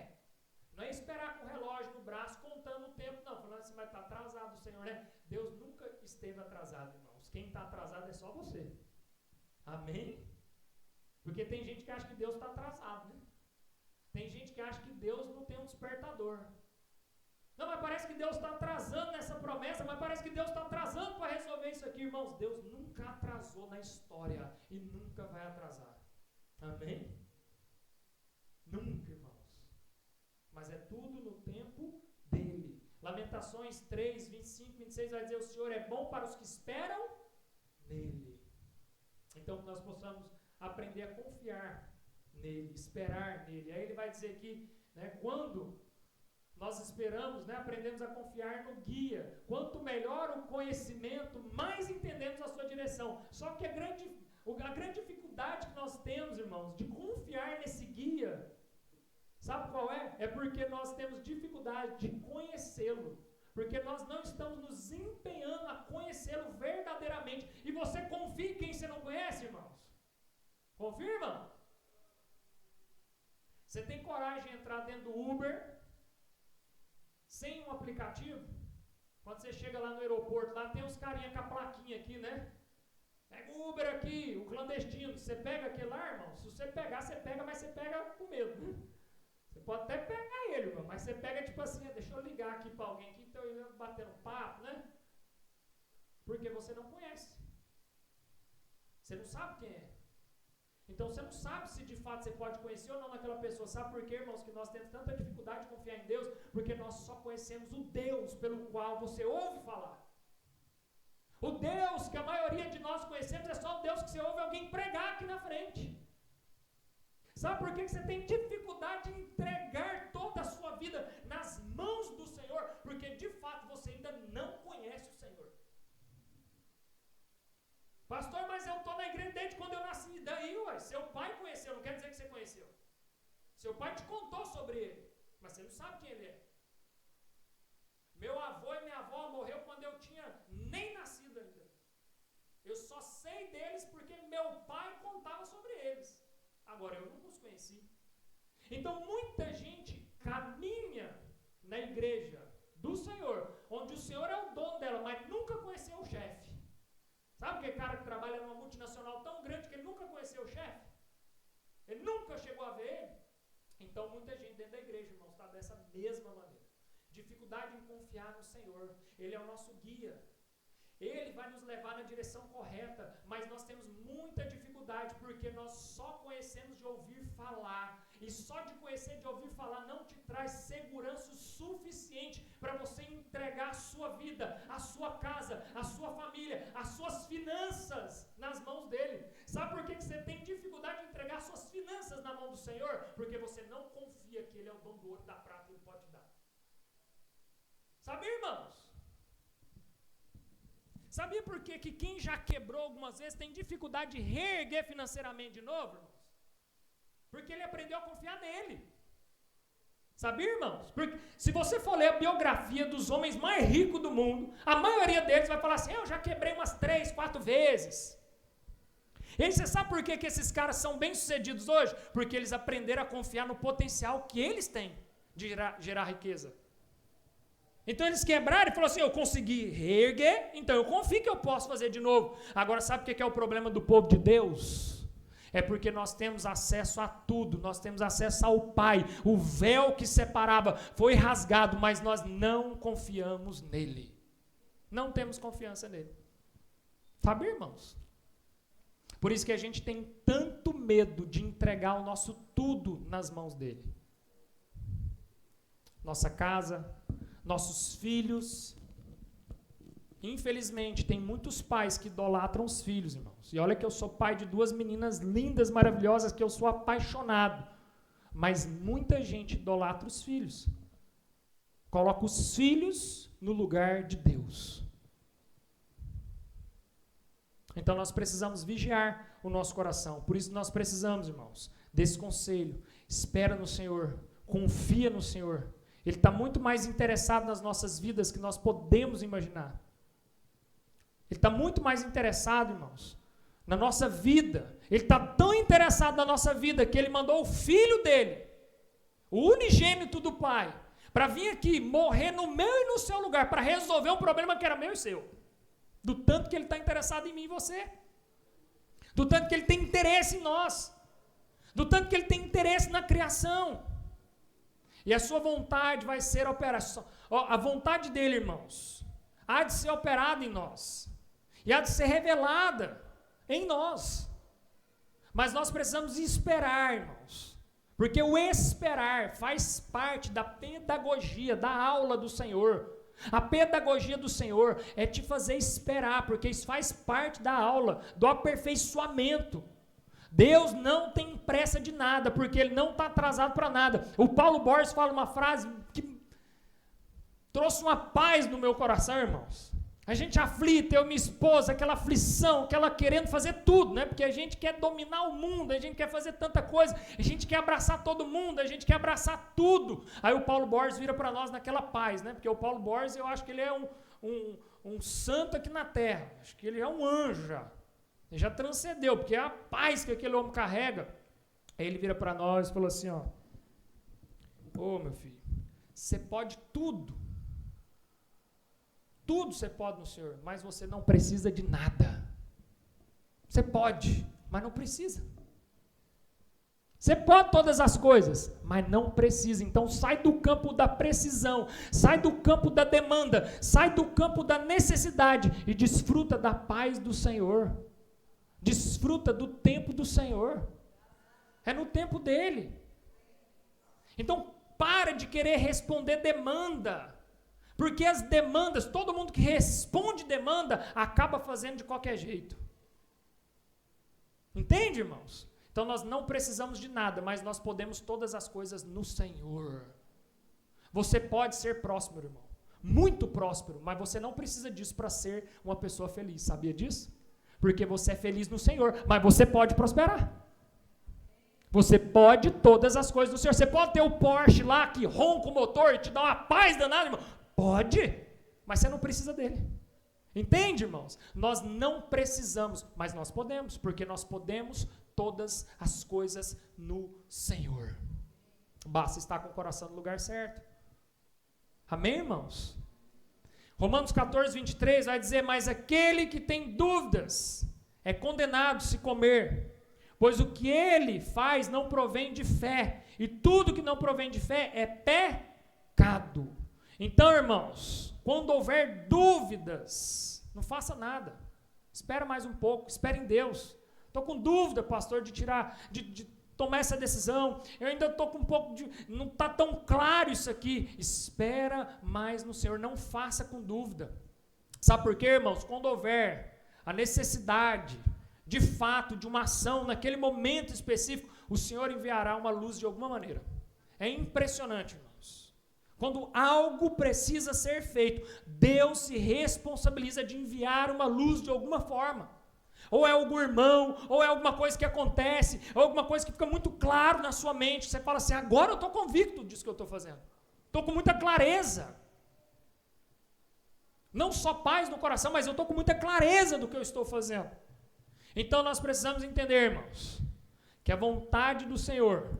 Não é esperar com o relógio no braço, contando o tempo, não. Falando assim, mas está atrasado o Senhor, né? Deus nunca esteve atrasado, irmãos. Quem está atrasado é só você. Amém? Porque tem gente que acha que Deus está atrasado, né? Tem gente que acha que Deus não tem um despertador. Não, mas parece que Deus está atrasando nessa promessa, mas parece que Deus está atrasando para resolver isso aqui, irmãos. Deus nunca atrasou na história e nunca vai atrasar. Amém? Nunca, irmãos. Mas é tudo no tempo dele. Lamentações 3, 25, 26 vai dizer: o Senhor é bom para os que esperam nele. Então que nós possamos aprender a confiar nele, esperar nele. Aí ele vai dizer aqui, né, quando nós esperamos, né, aprendemos a confiar no guia. Quanto melhor o conhecimento, mais entendemos a sua direção. Só que a grande dificuldade que nós temos, irmãos, de confiar nesse guia, sabe qual é? É porque nós temos dificuldade de conhecê-lo. Porque nós não estamos nos empenhando a conhecê-lo verdadeiramente. E você confia em quem você não conhece, irmãos? Confirma? Você tem coragem de entrar dentro do Uber sem um aplicativo? Quando você chega lá no aeroporto, lá tem uns carinha com a plaquinha aqui, né? Pega o Uber aqui, o clandestino. Você pega aquele lá, irmão? Se você pegar, você pega, mas você pega com medo. Você pode até pegar ele, irmão, mas você pega tipo assim, deixa eu ligar aqui para alguém que então eu batendo papo, né? Porque você não conhece. Você não sabe quem é. Então você não sabe se de fato você pode conhecer ou não naquela pessoa. Sabe por quê, irmãos, que nós temos tanta dificuldade de confiar em Deus? Porque nós só conhecemos o Deus pelo qual você ouve falar. O Deus que a maioria de nós conhecemos é só o Deus que você ouve alguém pregar aqui na frente. Sabe por que você tem dificuldade de entregar toda a sua vida nas mãos do Senhor? Porque de fato você ainda não conhece o Senhor. Pastor, mas eu estou na igreja desde quando eu nasci. Daí, ué, seu pai conheceu, não quer dizer que você conheceu. Seu pai te contou sobre ele, mas você não sabe quem ele é. Meu avô e minha avó morreu quando eu tinha nem nascido ainda. Eu só sei deles porque meu pai contava sobre eles. Agora, eu nunca os conheci. Então, muita gente caminha na igreja do Senhor, onde o Senhor é o dono dela, mas nunca conheceu o chefe. Sabe aquele cara que trabalha numa multinacional tão grande que ele nunca conheceu o chefe? Ele nunca chegou a ver ele? Então, muita gente dentro da igreja, irmãos, está dessa mesma maneira. Dificuldade em confiar no Senhor. Ele é o nosso guia. Ele vai nos levar na direção correta, mas nós temos muita dificuldade porque nós só conhecemos de ouvir falar. E só de conhecer, de ouvir falar, não te traz segurança suficiente para você entregar a sua vida, a sua casa, a sua família, as suas finanças nas mãos dele. Sabe por que você tem dificuldade de entregar suas finanças na mão do Senhor? Porque você não confia que ele é o dono do ouro e da prata e ele pode te dar. Sabe, irmãos? Sabia por quê que quem já quebrou algumas vezes tem dificuldade de reerguer financeiramente de novo, irmãos? Porque ele aprendeu a confiar nele. Sabia, irmãos? Porque se você for ler a biografia dos homens mais ricos do mundo, a maioria deles vai falar assim, eu já quebrei umas 3, 4 vezes. E aí você sabe por que esses caras são bem-sucedidos hoje? Porque eles aprenderam a confiar no potencial que eles têm de gerar riqueza. Então eles quebraram e falaram assim, eu consegui reerguer, então eu confio que eu posso fazer de novo. Agora sabe o que é o problema do povo de Deus? É porque nós temos acesso a tudo, nós temos acesso ao Pai. O véu que separava foi rasgado, mas nós não confiamos nele. Não temos confiança nele. Sabe, irmãos? Por isso que a gente tem tanto medo de entregar o nosso tudo nas mãos dele. Nossa casa, nossos filhos. Infelizmente, tem muitos pais que idolatram os filhos, irmãos. E olha que eu sou pai de 2 meninas lindas, maravilhosas, que eu sou apaixonado. Mas muita gente idolatra os filhos. Coloca os filhos no lugar de Deus. Então nós precisamos vigiar o nosso coração. Por isso nós precisamos, irmãos, desse conselho. Espera no Senhor, confia no Senhor. Ele está muito mais interessado nas nossas vidas que nós podemos imaginar. Ele está muito mais interessado, irmãos, na nossa vida. Ele está tão interessado na nossa vida que ele mandou o filho dele, o unigênito do Pai, para vir aqui morrer no meu e no seu lugar, para resolver um problema que era meu e seu. Do tanto que ele está interessado em mim e você. Do tanto que ele tem interesse em nós. Do tanto que ele tem interesse na criação. E a sua vontade vai ser operada. A vontade dele, irmãos, há de ser operada em nós. E há de ser revelada em nós. Mas nós precisamos esperar, irmãos. Porque o esperar faz parte da pedagogia, da aula do Senhor. A pedagogia do Senhor é te fazer esperar, porque isso faz parte da aula, do aperfeiçoamento. Deus não tem pressa de nada, porque Ele não está atrasado para nada. O Paulo Borges fala uma frase que trouxe uma paz no meu coração, irmãos. A gente aflita, eu e minha esposa, aquela aflição, aquela querendo fazer tudo, né? Porque a gente quer dominar o mundo, a gente quer fazer tanta coisa, a gente quer abraçar todo mundo, a gente quer abraçar tudo. Aí o Paulo Borges vira para nós naquela paz, né? Porque o Paulo Borges, eu acho que ele é um santo aqui na terra, acho que ele é um anjo já. Ele já transcendeu, porque é a paz que aquele homem carrega. Aí ele vira para nós e falou assim, ó, ô meu filho, você pode tudo. Tudo você pode no Senhor, mas você não precisa de nada. Você pode, mas não precisa. Você pode todas as coisas, mas não precisa. Então sai do campo da precisão, sai do campo da demanda, sai do campo da necessidade e desfruta da paz do Senhor. Desfruta do tempo do Senhor. É no tempo dele. Então para de querer responder demanda. Porque as demandas, todo mundo que responde demanda, acaba fazendo de qualquer jeito. Entende, irmãos? Então nós não precisamos de nada, mas nós podemos todas as coisas no Senhor. Você pode ser próspero, irmão. Muito próspero, mas você não precisa disso para ser uma pessoa feliz. Sabia disso? Porque você é feliz no Senhor, mas você pode prosperar. Você pode todas as coisas do Senhor. Você pode ter o Porsche lá que ronca o motor e te dá uma paz danada, irmão. Pode, mas você não precisa dele. Entende, irmãos? Nós não precisamos, mas nós podemos, porque nós podemos todas as coisas no Senhor. Basta estar com o coração no lugar certo. Amém, irmãos? Romanos 14, 23 vai dizer, mas aquele que tem dúvidas é condenado se comer, pois o que ele faz não provém de fé, e tudo que não provém de fé é pecado. Então, irmãos, quando houver dúvidas, não faça nada. Espera mais um pouco, espere em Deus. Estou com dúvida, pastor, de tomar essa decisão. Eu ainda estou com um pouco de... Não está tão claro isso aqui. Espera mais no Senhor, não faça com dúvida. Sabe por quê, irmãos? Quando houver a necessidade, de fato, de uma ação naquele momento específico, o Senhor enviará uma luz de alguma maneira. É impressionante, irmãos. Quando algo precisa ser feito, Deus se responsabiliza de enviar uma luz de alguma forma. Ou é algum irmão, ou é alguma coisa que acontece, ou alguma coisa que fica muito claro na sua mente. Você fala assim, agora eu estou convicto disso que eu estou fazendo. Estou com muita clareza. Não só paz no coração, mas eu estou com muita clareza do que eu estou fazendo. Então nós precisamos entender, irmãos, que a vontade do Senhor,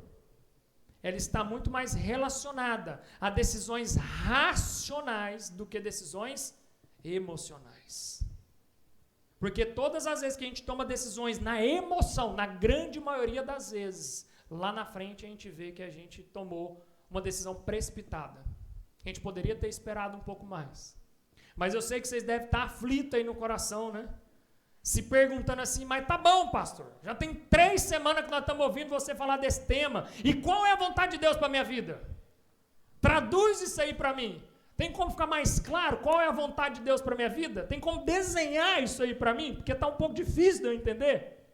ela está muito mais relacionada a decisões racionais do que decisões emocionais. Porque todas as vezes que a gente toma decisões na emoção, na grande maioria das vezes, lá na frente a gente vê que a gente tomou uma decisão precipitada. A gente poderia ter esperado um pouco mais. Mas eu sei que vocês devem estar aflitos aí no coração, né? Se perguntando assim, mas tá bom, pastor, já tem 3 semanas que nós estamos ouvindo você falar desse tema, e qual é a vontade de Deus para a minha vida? Traduz isso aí para mim. Tem como ficar mais claro qual é a vontade de Deus para a minha vida? Tem como desenhar isso aí para mim? Porque está um pouco difícil de eu entender.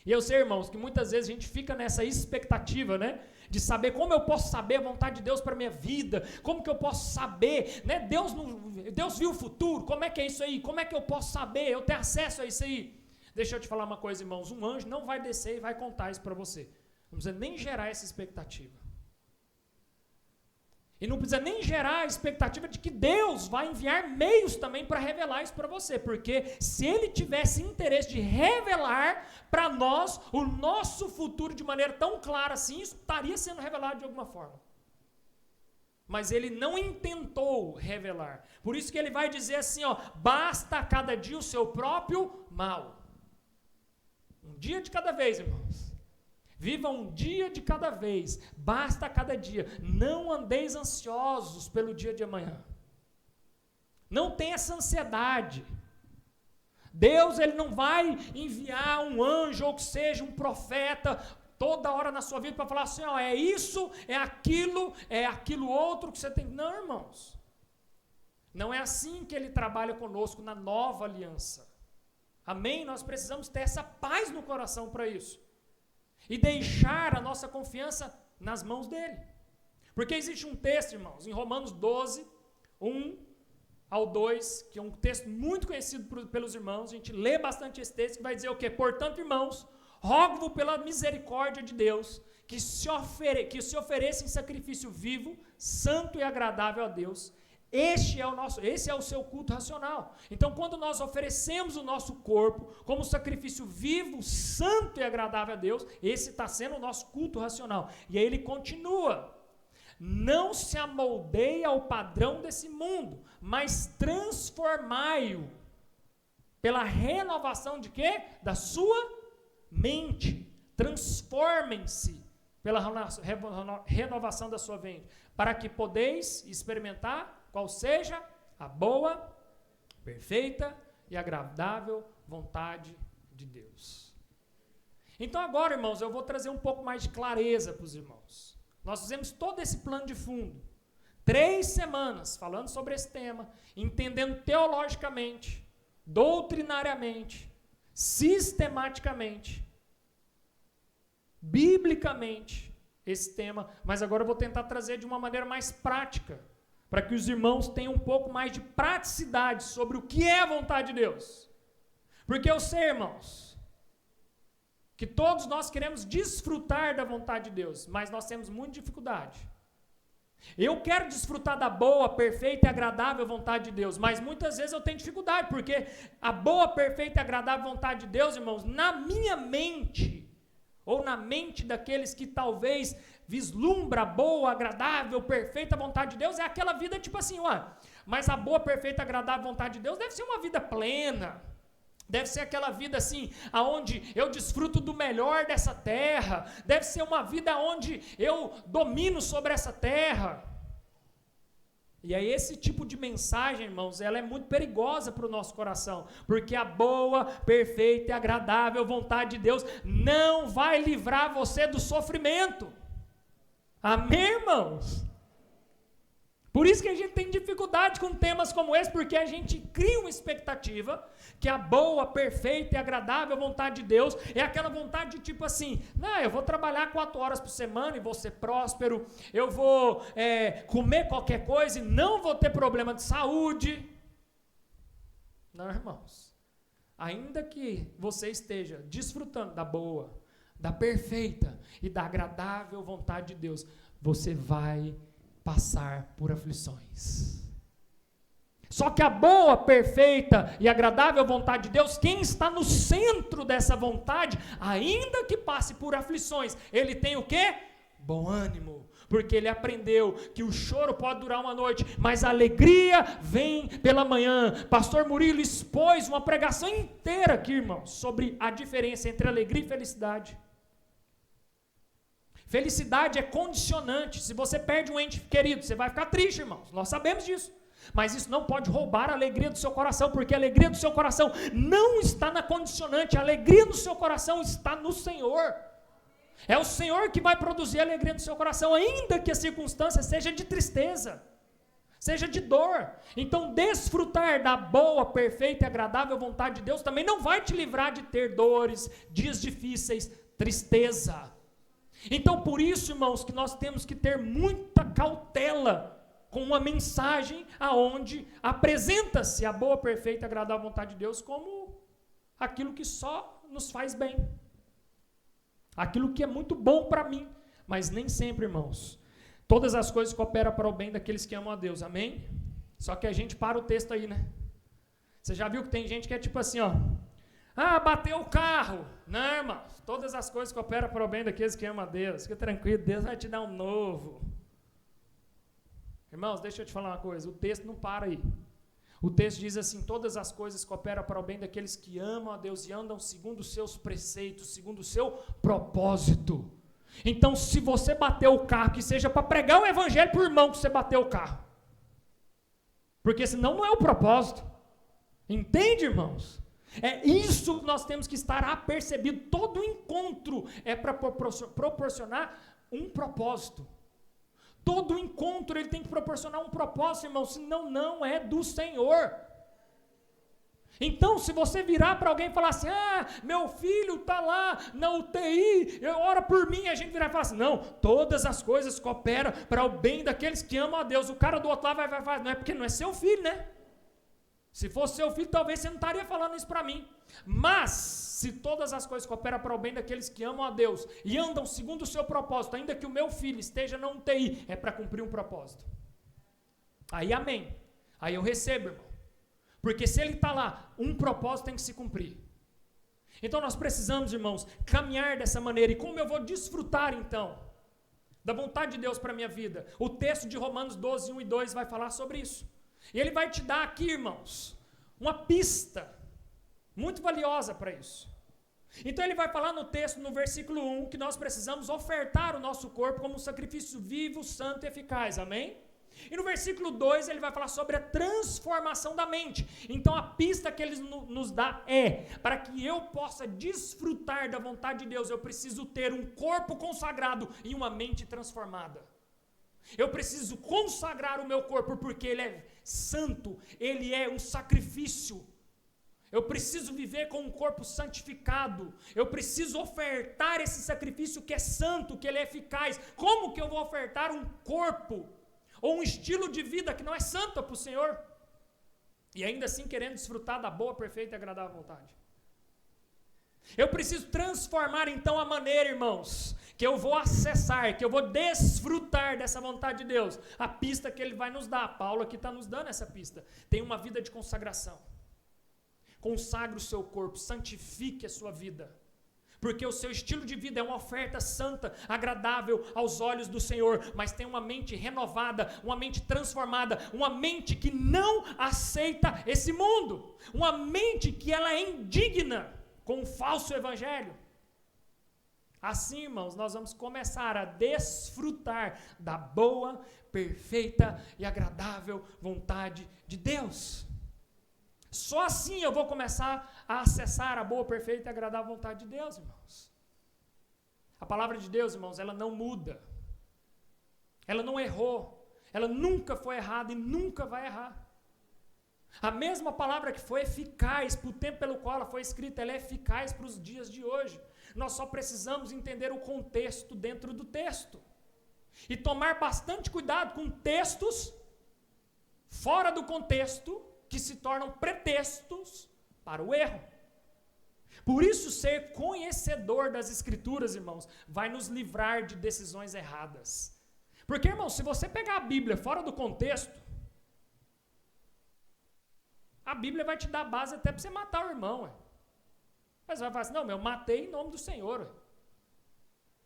E eu sei, irmãos, que muitas vezes a gente fica nessa expectativa, né? De saber como eu posso saber a vontade de Deus para a minha vida, como que eu posso saber, né? Deus viu o futuro, como é que é isso aí? Como é que eu posso saber, eu ter acesso a isso aí? Deixa eu te falar uma coisa, irmãos, um anjo não vai descer e vai contar isso para você. Não precisa nem gerar essa expectativa. E não precisa nem gerar a expectativa de que Deus vai enviar meios também para revelar isso para você, porque se Ele tivesse interesse de revelar para nós o nosso futuro de maneira tão clara assim, isso estaria sendo revelado de alguma forma. Mas Ele não intentou revelar. Por isso que Ele vai dizer assim, ó, basta a cada dia o seu próprio mal. Um dia de cada vez, irmãos. Viva um dia de cada vez, basta cada dia. Não andeis ansiosos pelo dia de amanhã. Não tenha essa ansiedade. Deus, Ele não vai enviar um anjo ou que seja um profeta toda hora na sua vida para falar assim, ó, é isso, é aquilo outro que você tem. Não, irmãos. Não é assim que Ele trabalha conosco na nova aliança. Amém? Nós precisamos ter essa paz no coração para isso. E deixar a nossa confiança nas mãos dele. Porque existe um texto, irmãos, em Romanos 12, 1 ao 2, que é um texto muito conhecido pelos irmãos, a gente lê bastante esse texto, que vai dizer o quê? Portanto, irmãos, rogo-vos pela misericórdia de Deus, que se ofereça em sacrifício vivo, santo e agradável a Deus. Esse é o seu culto racional. Então, quando nós oferecemos o nosso corpo como sacrifício vivo, santo e agradável a Deus, esse está sendo o nosso culto racional. E aí ele continua: não se amoldeie ao padrão desse mundo, mas transformai-o pela renovação de quê? Da sua mente. Transformem-se pela renovação da sua mente, para que podeis experimentar qual seja a boa, perfeita e agradável vontade de Deus. Então agora, irmãos, eu vou trazer um pouco mais de clareza para os irmãos. Nós fizemos todo esse plano de fundo. 3 semanas falando sobre esse tema, entendendo teologicamente, doutrinariamente, sistematicamente, biblicamente esse tema, mas agora eu vou tentar trazer de uma maneira mais prática, para que os irmãos tenham um pouco mais de praticidade sobre o que é a vontade de Deus. Porque eu sei, irmãos, que todos nós queremos desfrutar da vontade de Deus, mas nós temos muita dificuldade. Eu quero desfrutar da boa, perfeita e agradável vontade de Deus, mas muitas vezes eu tenho dificuldade, porque a boa, perfeita e agradável vontade de Deus, irmãos, na minha mente, ou na mente daqueles que talvez vislumbra a boa, agradável, perfeita vontade de Deus, é aquela vida tipo assim, mas a boa, perfeita, agradável vontade de Deus deve ser uma vida plena, deve ser aquela vida assim, aonde eu desfruto do melhor dessa terra, deve ser uma vida onde eu domino sobre essa terra. E aí esse tipo de mensagem, irmãos, ela é muito perigosa para o nosso coração, porque a boa, perfeita e agradável vontade de Deus não vai livrar você do sofrimento. Amém, irmãos? Por isso que a gente tem dificuldade com temas como esse, porque a gente cria uma expectativa que a boa, perfeita e agradável vontade de Deus é aquela vontade de tipo assim, não, eu vou trabalhar 4 horas por semana e vou ser próspero, eu vou comer qualquer coisa e não vou ter problema de saúde. Não, irmãos. ainda que você esteja desfrutando da boa, da perfeita e da agradável vontade de Deus, você vai passar por aflições. Só que a boa, perfeita e agradável vontade de Deus, quem está no centro dessa vontade, ainda que passe por aflições, ele tem o quê? Bom ânimo, porque ele aprendeu que o choro pode durar uma noite, mas a alegria vem pela manhã. Pastor Murilo expôs uma pregação inteira aqui, irmãos, sobre a diferença entre alegria e felicidade. Felicidade é condicionante. Se você perde um ente querido, você vai ficar triste, irmãos, nós sabemos disso. Mas isso não pode roubar a alegria do seu coração, porque a alegria do seu coração não está na condicionante, a alegria do seu coração está no Senhor. É o Senhor que vai produzir a alegria do seu coração, ainda que a circunstância seja de tristeza, seja de dor. Então, desfrutar da boa, perfeita e agradável vontade de Deus também não vai te livrar de ter dores, dias difíceis, tristeza. Então, por isso, irmãos, que nós temos que ter muita cautela com uma mensagem aonde apresenta-se a boa, perfeita e agradável vontade de Deus como aquilo que só nos faz bem. Aquilo que é muito bom para mim, mas nem sempre, irmãos. Todas as coisas cooperam para o bem daqueles que amam a Deus, amém? Só que a gente para o texto aí, né? Você já viu que tem gente que é tipo assim, ó. Ah, bateu o carro. Não, irmãos, todas as coisas cooperam para o bem daqueles que amam a Deus. Fica tranquilo, Deus vai te dar um novo. Irmãos, deixa eu te falar uma coisa, o texto não para aí. O texto diz assim, todas as coisas cooperam para o bem daqueles que amam a Deus e andam segundo os seus preceitos, segundo o seu propósito. Então, se você bateu o carro, que seja para pregar o evangelho para o irmão que você bateu o carro. Porque senão não é o propósito. Entende, irmãos? É isso que nós temos que estar apercebido. Todo encontro é para proporcionar um propósito. Todo encontro ele tem que proporcionar um propósito, irmão, senão não é do Senhor. Então, se você virar para alguém e falar assim, meu filho está lá na UTI, ora por mim, a gente virar e falar assim, não, todas as coisas cooperam para o bem daqueles que amam a Deus. O cara do outro lado vai falar, não é porque não é seu filho, né? Se fosse seu filho, talvez você não estaria falando isso para mim. Mas, se todas as coisas cooperam para o bem daqueles que amam a Deus e andam segundo o seu propósito, ainda que o meu filho esteja na UTI, é para cumprir um propósito. Aí amém. Aí eu recebo, irmão. Porque se ele está lá, um propósito tem que se cumprir. Então nós precisamos, irmãos, caminhar dessa maneira. E como eu vou desfrutar, então, da vontade de Deus para a minha vida? O texto de Romanos 12, 1 e 2 vai falar sobre isso. E ele vai te dar aqui, irmãos, uma pista muito valiosa para isso. Então ele vai falar no texto, no versículo 1, que nós precisamos ofertar o nosso corpo como um sacrifício vivo, santo e eficaz, amém? E no versículo 2 ele vai falar sobre a transformação da mente. Então a pista que ele nos dá é, para que eu possa desfrutar da vontade de Deus, eu preciso ter um corpo consagrado e uma mente transformada. Eu preciso consagrar o meu corpo porque ele é santo, ele é um sacrifício. Eu preciso viver com um corpo santificado. Eu preciso ofertar esse sacrifício que é santo, que ele é eficaz. Como que eu vou ofertar um corpo ou um estilo de vida que não é santo para o Senhor? E ainda assim querendo desfrutar da boa, perfeita e agradável vontade. Eu preciso transformar então a maneira, irmãos, que eu vou acessar, que eu vou desfrutar dessa vontade de Deus. A pista que ele vai nos dar. Paulo aqui está nos dando essa pista. Tem uma vida de consagração. Consagre o seu corpo, santifique a sua vida. Porque o seu estilo de vida é uma oferta santa, agradável aos olhos do Senhor. Mas tem uma mente renovada, uma mente transformada, uma mente que não aceita esse mundo. Uma mente que ela é indigna com o falso evangelho. Assim, irmãos, nós vamos começar a desfrutar da boa, perfeita e agradável vontade de Deus. Só assim eu vou começar a acessar a boa, perfeita e agradável vontade de Deus, irmãos. A palavra de Deus, irmãos, ela não muda. Ela não errou. Ela nunca foi errada e nunca vai errar. A mesma palavra que foi eficaz para o tempo pelo qual ela foi escrita, ela é eficaz para os dias de hoje. Nós só precisamos entender o contexto dentro do texto. E tomar bastante cuidado com textos fora do contexto que se tornam pretextos para o erro. Por isso, ser conhecedor das Escrituras, irmãos, vai nos livrar de decisões erradas. Porque, irmãos, se você pegar a Bíblia fora do contexto, a Bíblia vai te dar base até para você matar o irmão. Mas vai falar assim, não, eu matei em nome do Senhor.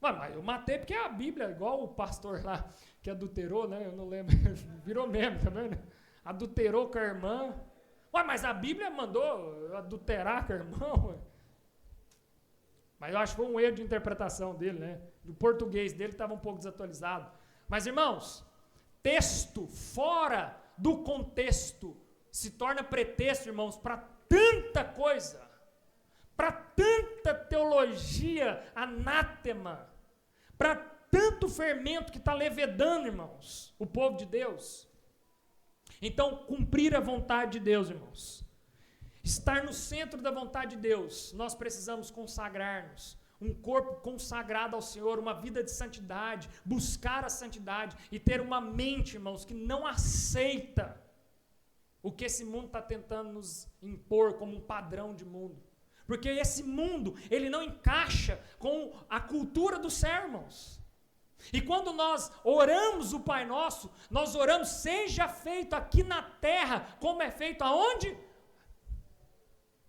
Mas eu matei porque a Bíblia, igual o pastor lá que adulterou, né? Eu não lembro, virou mesmo, tá vendo? Adulterou com a irmã. Mas a Bíblia mandou adulterar com a irmã. Mas eu acho que foi um erro de interpretação dele, né? O português dele estava um pouco desatualizado. Mas, irmãos, texto fora do contexto se torna pretexto, irmãos, para tanta coisa, para tanta teologia anátema, para tanto fermento que está levedando, irmãos, o povo de Deus. Então, cumprir a vontade de Deus, irmãos, estar no centro da vontade de Deus, nós precisamos consagrar-nos, um corpo consagrado ao Senhor, uma vida de santidade, buscar a santidade e ter uma mente, irmãos, que não aceita o que esse mundo está tentando nos impor como um padrão de mundo. Porque esse mundo, ele não encaixa com a cultura do céu, irmãos. E quando nós oramos o Pai Nosso, nós oramos, seja feito aqui na terra, como é feito aonde?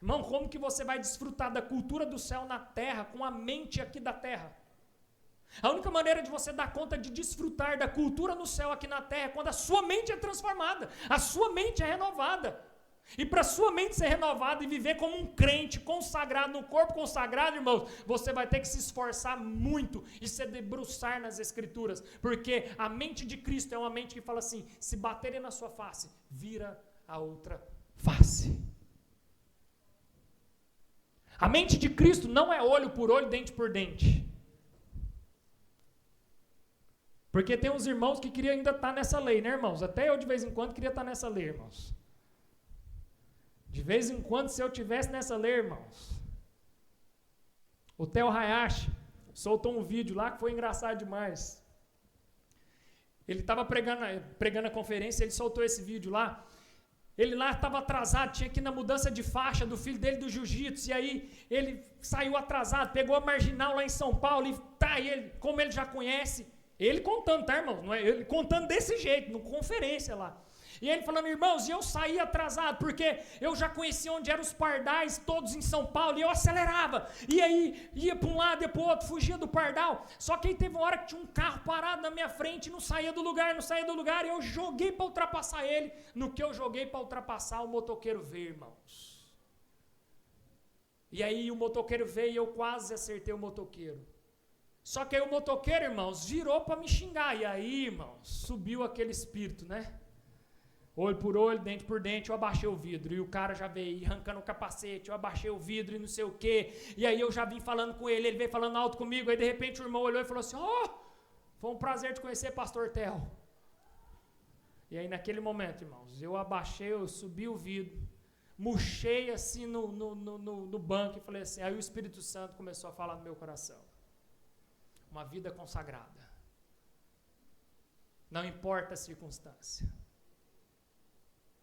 Irmão, como que você vai desfrutar da cultura do céu na terra, com a mente aqui da terra? A única maneira de você dar conta de desfrutar da cultura no céu aqui na terra é quando a sua mente é transformada, a sua mente é renovada. E para a sua mente ser renovada e viver como um crente consagrado, no corpo consagrado, irmãos, você vai ter que se esforçar muito e se debruçar nas Escrituras, porque a mente de Cristo é uma mente que fala assim, se baterem na sua face, vira a outra face. A mente de Cristo não é olho por olho, dente por dente. Porque tem uns irmãos que queriam ainda estar nessa lei, né, irmãos? Até eu de vez em quando queria estar nessa lei, irmãos. De vez em quando, se eu tivesse nessa lei, irmãos. O Theo Hayashi soltou um vídeo lá que foi engraçado demais. Ele estava pregando a conferência, ele soltou esse vídeo lá. Ele lá estava atrasado, tinha que ir na mudança de faixa do filho dele do jiu-jitsu, e aí ele saiu atrasado, pegou a marginal lá em São Paulo, e ele, como ele já conhece, ele contando, tá, irmãos? Não é, ele contando desse jeito, na conferência lá. E ele falando, irmãos, e eu saí atrasado, porque eu já conhecia onde eram os pardais, todos em São Paulo, e eu acelerava, e aí ia para um lado e para o outro, fugia do pardal, só que aí teve uma hora que tinha um carro parado na minha frente, não saía do lugar, e eu joguei para ultrapassar ele, no que eu joguei para ultrapassar, o motoqueiro veio, irmãos. E aí o motoqueiro veio e eu quase acertei o motoqueiro. Só que aí o motoqueiro, irmãos, virou para me xingar, e aí, irmãos, subiu aquele espírito, né? Olho por olho, dente por dente, eu abaixei o vidro. E o cara já veio arrancando o capacete, eu abaixei o vidro e não sei o quê. E aí eu já vim falando com ele, ele veio falando alto comigo. Aí de repente o irmão olhou e falou assim, foi um prazer te conhecer, pastor Theo. E aí naquele momento, irmãos, eu abaixei, eu subi o vidro, murchei assim no banco e falei assim, aí o Espírito Santo começou a falar no meu coração. Uma vida consagrada. Não importa a circunstância.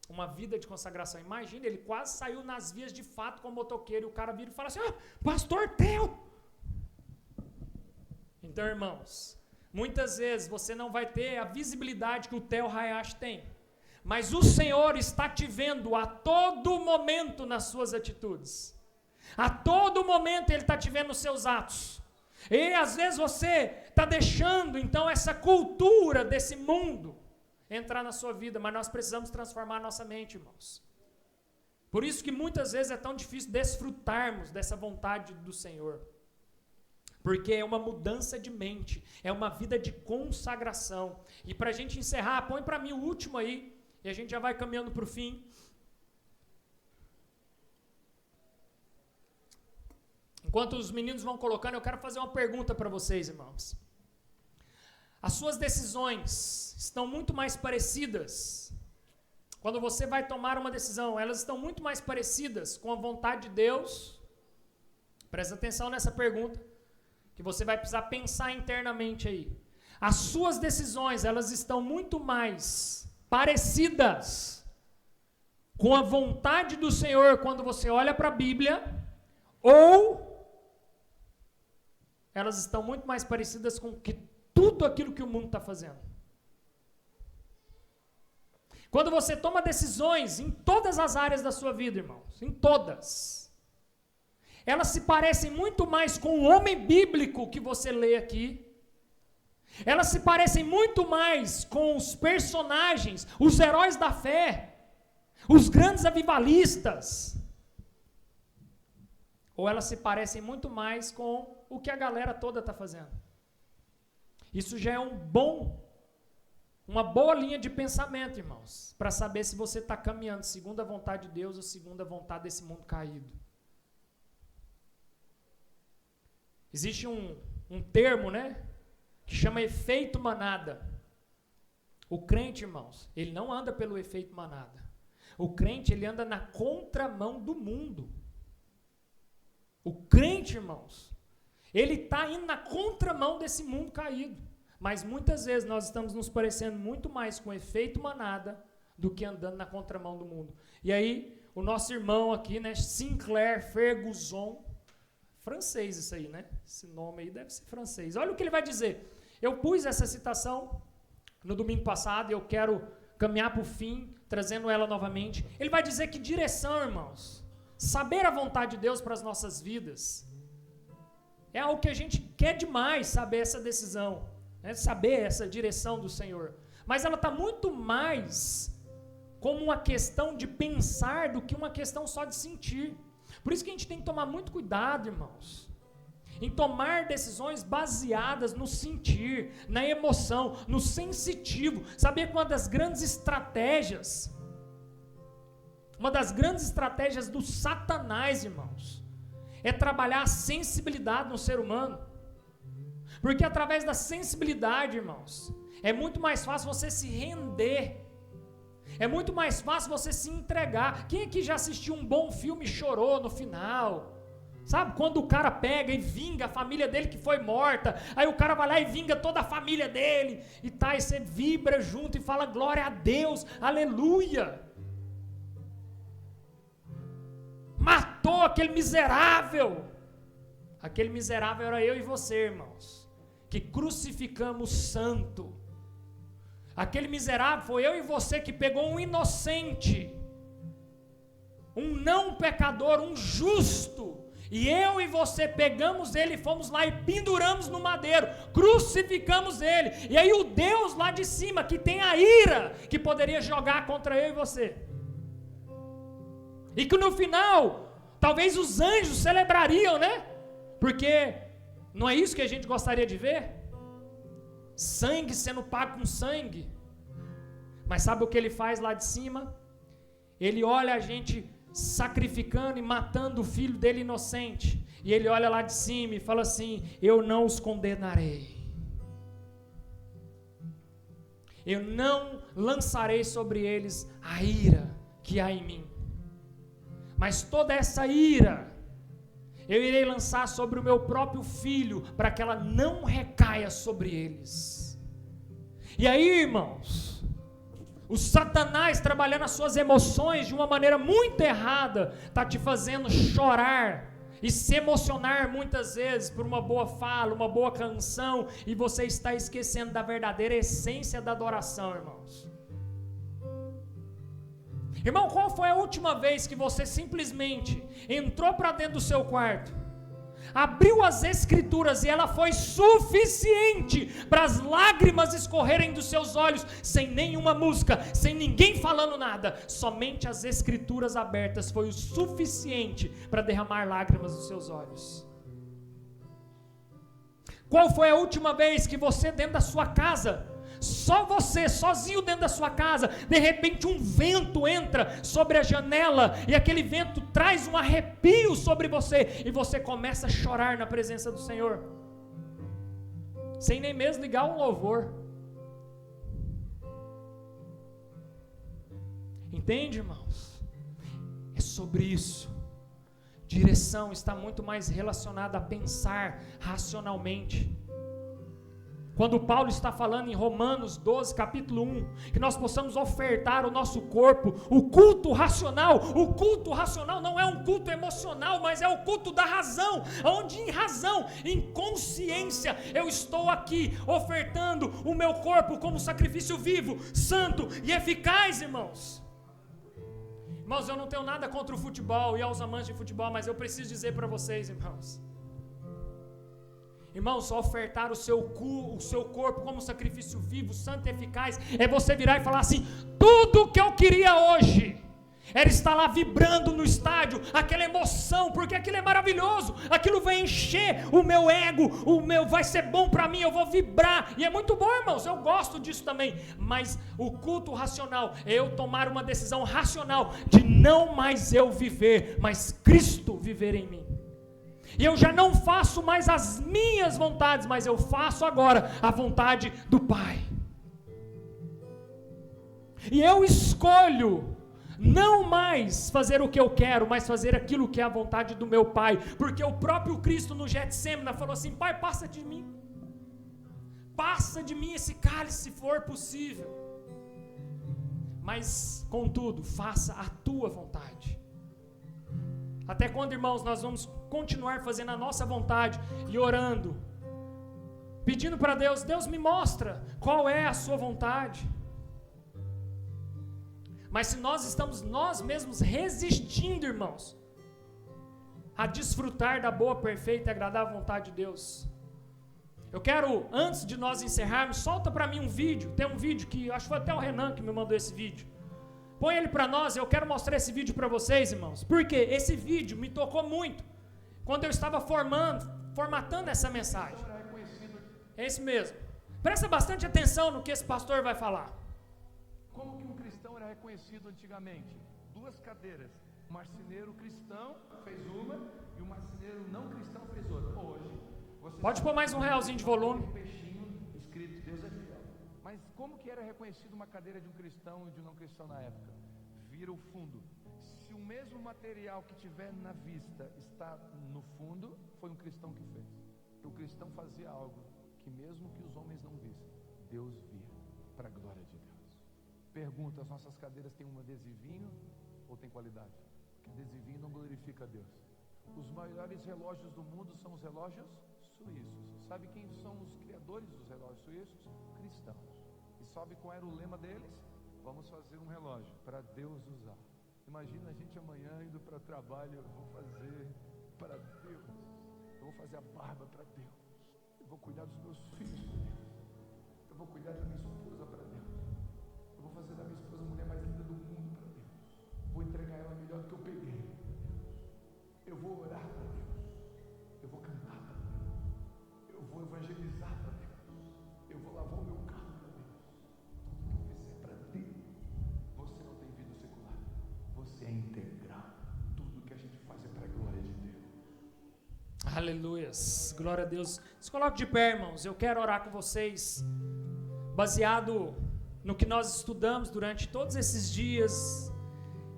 Uma vida de consagração. Imagina, ele quase saiu nas vias de fato com o motoqueiro, e o cara vira e fala assim, pastor Theo. Então, irmãos, muitas vezes você não vai ter a visibilidade que o Theo Hayashi tem, mas o Senhor está te vendo a todo momento nas suas atitudes, a todo momento Ele está te vendo nos seus atos, e às vezes você está deixando então essa cultura desse mundo entrar na sua vida, mas nós precisamos transformar a nossa mente, irmãos. Por isso que muitas vezes é tão difícil desfrutarmos dessa vontade do Senhor, porque é uma mudança de mente, é uma vida de consagração. E para a gente encerrar, põe para mim o último aí, e a gente já vai caminhando para o fim. Enquanto os meninos vão colocando, eu quero fazer uma pergunta para vocês, irmãos. As suas decisões estão muito mais parecidas, quando você vai tomar uma decisão, elas estão muito mais parecidas com a vontade de Deus? Presta atenção nessa pergunta, que você vai precisar pensar internamente aí. As suas decisões, elas estão muito mais parecidas com a vontade do Senhor quando você olha para a Bíblia, ou elas estão muito mais parecidas com tudo aquilo que o mundo está fazendo. Quando você toma decisões em todas as áreas da sua vida, irmãos, em todas, elas se parecem muito mais com o homem bíblico que você lê aqui. Elas se parecem muito mais com os personagens, os heróis da fé, os grandes avivalistas. Ou elas se parecem muito mais com o que a galera toda está fazendo. Isso já é uma boa linha de pensamento, irmãos, para saber se você está caminhando segundo a vontade de Deus ou segundo a vontade desse mundo caído. Existe um termo, né, que chama efeito manada. O crente, irmãos, ele não anda pelo efeito manada. O crente, ele anda na contramão do mundo. O crente, irmãos, ele está indo na contramão desse mundo caído. Mas muitas vezes nós estamos nos parecendo muito mais com o efeito manada do que andando na contramão do mundo. E aí, o nosso irmão aqui, né, Sinclair Ferguson, francês isso aí, né? Esse nome aí deve ser francês. Olha o que ele vai dizer. Eu pus essa citação no domingo passado e eu quero caminhar para o fim, trazendo ela novamente. Ele vai dizer que direção, irmãos, saber a vontade de Deus para as nossas vidas, é algo que a gente quer demais, saber essa decisão, né? Saber essa direção do Senhor. Mas ela está muito mais como uma questão de pensar do que uma questão só de sentir. Por isso que a gente tem que tomar muito cuidado, irmãos, em tomar decisões baseadas no sentir, na emoção, no sensitivo. Sabia que uma das grandes estratégias do Satanás, irmãos, é trabalhar a sensibilidade no ser humano. Porque através da sensibilidade, irmãos, é muito mais fácil você se render. É muito mais fácil você se entregar. Quem aqui já assistiu um bom filme e chorou no final? Sabe, quando o cara pega e vinga a família dele que foi morta, aí o cara vai lá e vinga toda a família dele, e você vibra junto e fala glória a Deus, aleluia. Matou aquele miserável. Aquele miserável era eu e você, irmãos, que crucificamos santo. Aquele miserável foi eu e você que pegou um inocente, um não pecador, um justo, e eu e você pegamos ele, fomos lá e penduramos no madeiro, crucificamos ele, e aí o Deus lá de cima, que tem a ira, que poderia jogar contra eu e você, e que no final, talvez os anjos celebrariam, né? Porque não é isso que a gente gostaria de ver? Sangue sendo pago com sangue. Mas sabe o que ele faz lá de cima? Ele olha a gente sacrificando e matando o filho dele inocente, e ele olha lá de cima e fala assim: eu não os condenarei, eu não lançarei sobre eles a ira que há em mim, mas toda essa ira eu irei lançar sobre o meu próprio filho, para que ela não recaia sobre eles. E aí, irmãos, o Satanás, trabalhando as suas emoções de uma maneira muito errada, está te fazendo chorar e se emocionar muitas vezes por uma boa fala, uma boa canção, e você está esquecendo da verdadeira essência da adoração, irmãos. Irmão, qual foi a última vez que você simplesmente entrou para dentro do seu quarto, abriu as escrituras e ela foi suficiente para as lágrimas escorrerem dos seus olhos, sem nenhuma música, sem ninguém falando nada, somente as escrituras abertas foi o suficiente para derramar lágrimas dos seus olhos? Qual foi a última vez que você dentro da sua casa, só você, sozinho dentro da sua casa, de repente um vento entra sobre a janela, e aquele vento traz um arrepio sobre você, e você começa a chorar na presença do Senhor, sem nem mesmo ligar um louvor? Entende, irmãos? É sobre isso. Direção está muito mais relacionada a pensar racionalmente. Quando Paulo está falando em Romanos 12, capítulo 1, que nós possamos ofertar o nosso corpo, o culto racional não é um culto emocional, mas é o culto da razão, onde em razão, em consciência, eu estou aqui ofertando o meu corpo como sacrifício vivo, santo e eficaz, irmãos. Irmãos, eu não tenho nada contra o futebol e aos amantes de futebol, mas eu preciso dizer para vocês, irmãos, ofertar o seu corpo como sacrifício vivo, santo e eficaz, é você virar e falar assim: tudo que eu queria hoje era estar lá vibrando no estádio, aquela emoção, porque aquilo é maravilhoso, aquilo vai encher o meu ego, vai ser bom para mim, eu vou vibrar, e é muito bom, irmãos, eu gosto disso também, mas o culto racional é eu tomar uma decisão racional, de não mais eu viver, mas Cristo viver em mim, e eu já não faço mais as minhas vontades, mas eu faço agora a vontade do Pai, e eu escolho não mais fazer o que eu quero, mas fazer aquilo que é a vontade do meu Pai, porque o próprio Cristo no Getsêmani falou assim: Pai, passa de mim esse cálice, se for possível, mas contudo, faça a tua vontade. Até quando, irmãos, nós vamos continuar fazendo a nossa vontade e orando, pedindo para Deus: Deus, me mostra qual é a sua vontade. Mas se nós estamos nós mesmos resistindo, irmãos, a desfrutar da boa, perfeita e agradável vontade de Deus. Eu quero, antes de nós encerrarmos, solta para mim um vídeo. Tem um vídeo que, acho que foi até o Renan que me mandou esse vídeo. Põe ele para nós, eu quero mostrar esse vídeo para vocês, irmãos. Porque esse vídeo me tocou muito quando eu estava formatando essa mensagem. É esse mesmo. Presta bastante atenção no que esse pastor vai falar. Como que um cristão era reconhecido antigamente? Duas cadeiras. O marceneiro cristão fez uma e o marceneiro não cristão fez outra. Hoje, pode pôr mais um realzinho de volume. Um peixinho escrito Deus é fiel. Mas como que era reconhecido uma cadeira de um cristão e de um não cristão na época? Vira o fundo. Se o mesmo material que tiver na vista está no fundo, foi um cristão que fez. O cristão fazia algo que mesmo que os homens não vissem, Deus via, para a glória de Deus. Pergunta: as nossas cadeiras têm um adesivinho ou tem qualidade? Porque adesivinho não glorifica a Deus. Os maiores relógios do mundo são os relógios suíços. Sabe quem são os criadores dos relógios suíços? Cristãos. E sabe qual era o lema deles? Vamos fazer um relógio para Deus usar. Imagina a gente amanhã indo para o trabalho: eu vou fazer para Deus, eu vou fazer a barba para Deus, eu vou cuidar dos meus filhos para Deus, eu vou cuidar da minha esposa para Deus, eu vou fazer da minha esposa a mulher mais linda do mundo para Deus, vou entregar ela melhor do que eu peguei, eu vou orar para Deus, eu vou cantar para Deus, eu vou evangelizar para Deus, eu vou lavar o meu carro para Deus. Tudo que eu fizer para Deus. Você não tem vida secular, você é integral. Tudo que a gente faz é para a glória de Deus. Aleluias, glória a Deus. Se coloque de pé, irmãos. Eu quero orar com vocês, baseado no que nós estudamos durante todos esses dias,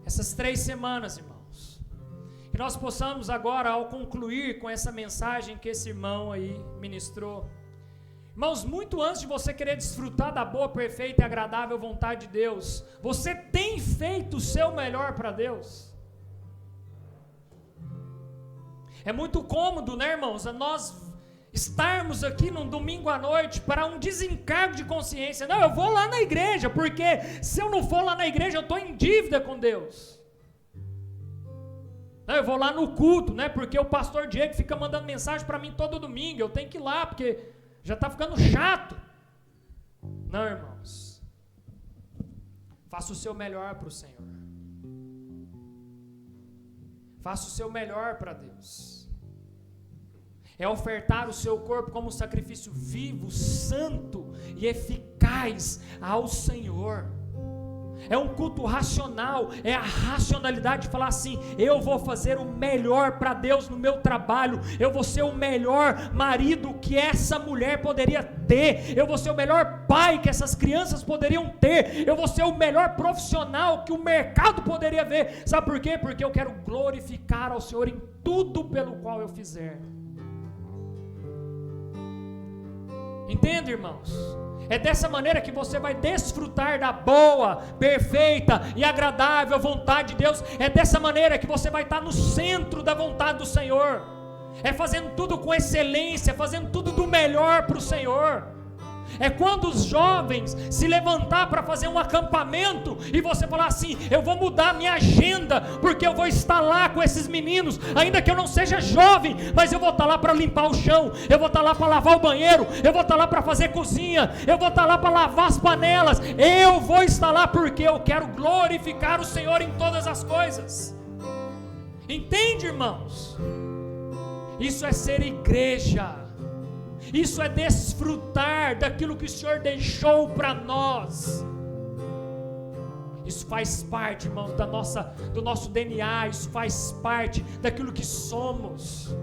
essas 3 semanas, irmãos. Que nós possamos agora, ao concluir com essa mensagem que esse irmão aí ministrou, irmãos, muito antes de você querer desfrutar da boa, perfeita e agradável vontade de Deus, você tem feito o seu melhor para Deus? É muito cômodo, né, irmãos, nós estarmos aqui num domingo à noite para um desencargo de consciência. Não, eu vou lá na igreja, porque se eu não for lá na igreja, eu estou em dívida com Deus. Não, eu vou lá no culto, né, porque o pastor Diego fica mandando mensagem para mim todo domingo, eu tenho que ir lá, porque já está ficando chato. Não, irmãos, faça o seu melhor para o Senhor. Faça o seu melhor para Deus. É ofertar o seu corpo como sacrifício vivo, santo e eficaz ao Senhor. É um culto racional, é a racionalidade de falar assim: eu vou fazer o melhor para Deus no meu trabalho, eu vou ser o melhor marido que essa mulher poderia ter, eu vou ser o melhor pai que essas crianças poderiam ter, eu vou ser o melhor profissional que o mercado poderia ver. Sabe por quê? Porque eu quero glorificar ao Senhor em tudo pelo qual eu fizer. Entende, irmãos? É dessa maneira que você vai desfrutar da boa, perfeita e agradável vontade de Deus. É dessa maneira que você vai estar no centro da vontade do Senhor. É fazendo tudo com excelência, fazendo tudo do melhor para o Senhor. É quando os jovens se levantar para fazer um acampamento e você falar assim: eu vou mudar a minha agenda, porque eu vou estar lá com esses meninos, ainda que eu não seja jovem, mas eu vou estar lá para limpar o chão, eu vou estar lá para lavar o banheiro, eu vou estar lá para fazer cozinha, eu vou estar lá para lavar as panelas, eu vou estar lá porque eu quero glorificar o Senhor em todas as coisas. Entende, irmãos? Isso é ser igreja. Isso é desfrutar daquilo que o Senhor deixou para nós. Isso faz parte, irmãos, do nosso DNA. Isso faz parte daquilo que somos.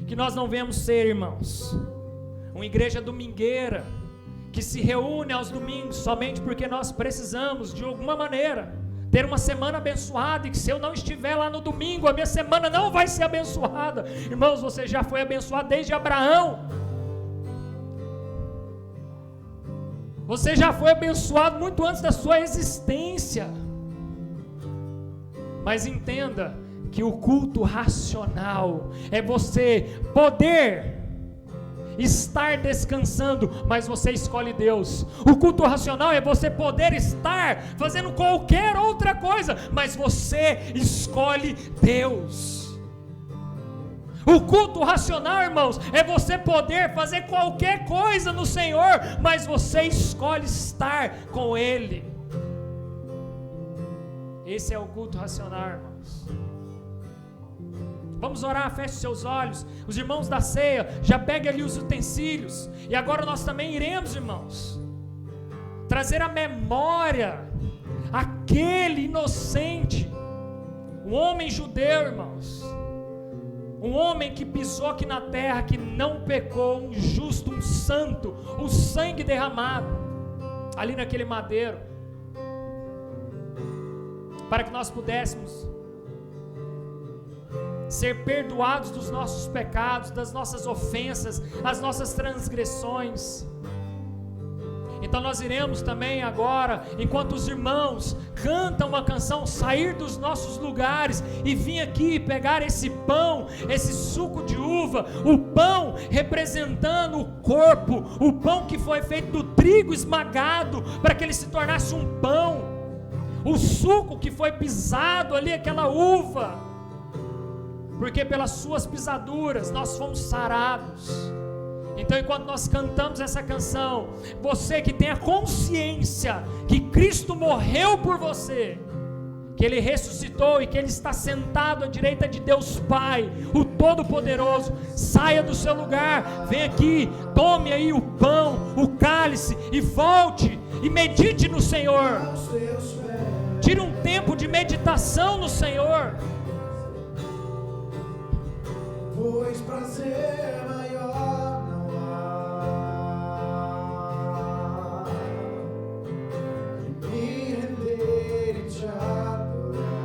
Que nós não venhamos ser, irmãos, uma igreja domingueira, que se reúne aos domingos somente porque nós precisamos, de alguma maneira, ter uma semana abençoada, e que se eu não estiver lá no domingo, a minha semana não vai ser abençoada. Irmãos, você já foi abençoado desde Abraão. Você já foi abençoado muito antes da sua existência. Mas entenda que o culto racional é você poder estar descansando, mas você escolhe Deus. O culto racional é você poder estar fazendo qualquer outra coisa, mas você escolhe Deus. O culto racional, irmãos, é você poder fazer qualquer coisa no Senhor, mas você escolhe estar com Ele. Esse é o culto racional, irmãos. Vamos orar, feche seus olhos. Os irmãos da ceia, já pegue ali os utensílios. E agora nós também iremos, irmãos, trazer à memória aquele inocente, um homem judeu, irmãos, um homem que pisou aqui na terra, que não pecou, um justo, um santo, o sangue derramado ali naquele madeiro, para que nós pudéssemos ser perdoados dos nossos pecados, das nossas ofensas, as nossas transgressões. Então nós iremos também agora, enquanto os irmãos cantam uma canção, sair dos nossos lugares e vir aqui pegar esse pão, esse suco de uva, o pão representando o corpo, o pão que foi feito do trigo esmagado para que ele se tornasse um pão, o suco que foi pisado ali, aquela uva, porque pelas suas pisaduras nós fomos sarados. Então enquanto nós cantamos essa canção, você que tem a consciência que Cristo morreu por você, que Ele ressuscitou e que Ele está sentado à direita de Deus Pai, o Todo-Poderoso, saia do seu lugar, vem aqui, tome aí o pão, o cálice e volte e medite no Senhor. Tire um tempo de meditação no Senhor. Pois prazer maior não há que me render e te adorar.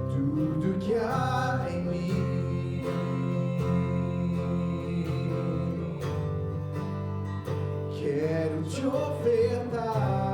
Tudo que há em mim quero te ofertar.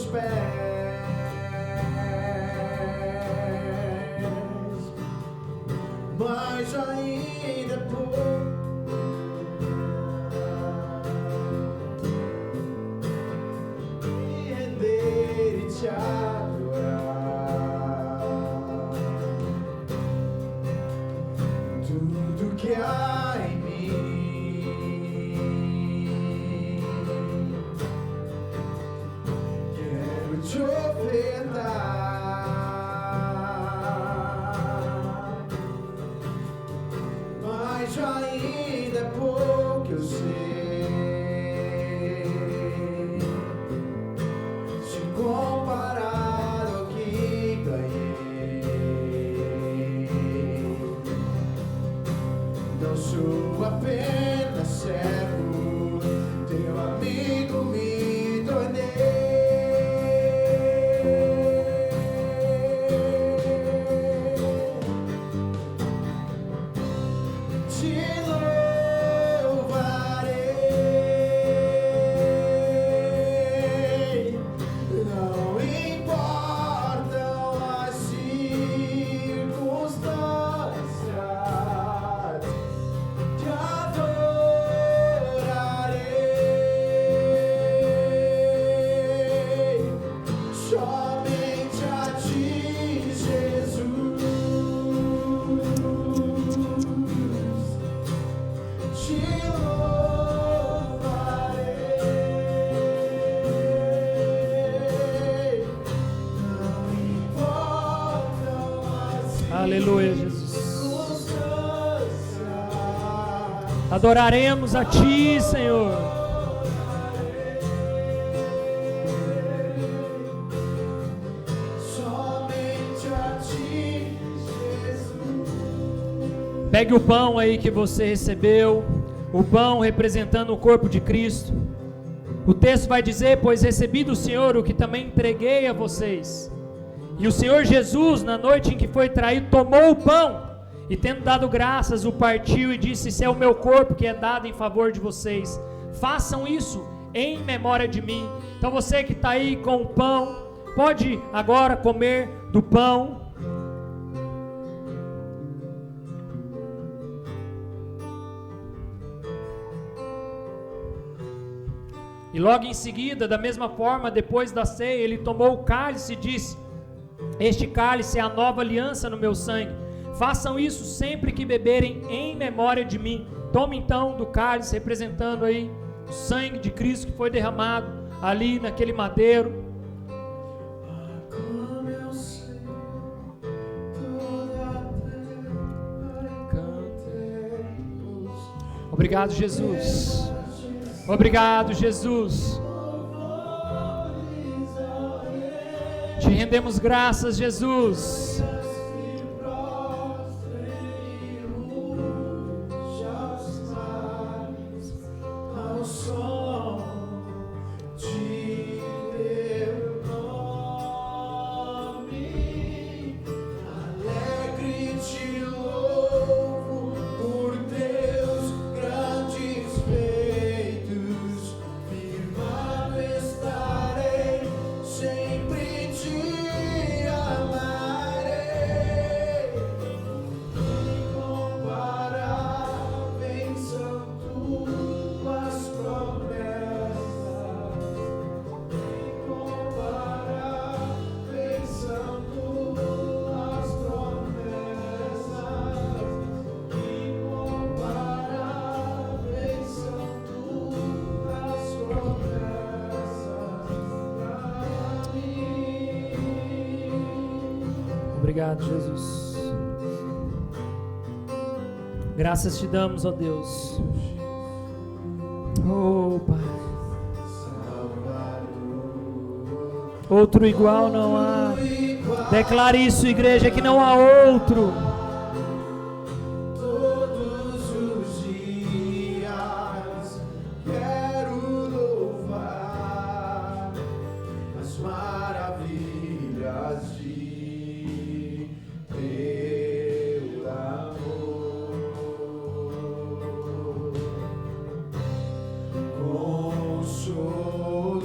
pés, mas ainda é pouco. Me render e te adorar. Tudo que há em mim, quero te ofertar, mas ainda é pouco, eu sei. Se comparado ao que ganhei, não sou apenas servo, teu amigo me tornei. Te louvarei, não importam as circunstâncias, te adorarei, somente a ti, Jesus. Te louvarei, não importam as Aleluia, Jesus. circunstâncias. Adoraremos a Ti, Senhor. Somente a ti, Jesus. Pegue o pão aí que você recebeu, o pão representando o corpo de Cristo. O texto vai dizer: pois recebi do Senhor o que também entreguei a vocês. E o Senhor Jesus, na noite em que foi traído, tomou o pão e, tendo dado graças, o partiu e disse: esse é o meu corpo que é dado em favor de vocês. Façam isso em memória de mim. Então você que está aí com o pão, pode agora comer do pão. E logo em seguida, da mesma forma, depois da ceia, ele tomou o cálice e disse: este cálice é a nova aliança no meu sangue. Façam isso sempre que beberem em memória de mim. Tome então do cálice, representando aí o sangue de Cristo que foi derramado ali naquele madeiro. Como eu sei, toda a terra cantemos. Obrigado, Jesus. Obrigado, Jesus. Te rendemos graças, Jesus. Ao som de teu nome, alegre te louvo por teus grandes feitos, firmado estarei, sempre te amarei. Incomparáveis são tuas promessas, incomparáveis são tuas promessas, incomparáveis são tuas promessas pra mim. Obrigado, Jesus. Graças te damos, ó Deus. Oh, Pai. Outro igual não há. Declare isso, igreja, que não há outro. Todos os dias quero louvar as maravilhas de teu amor. Consolo,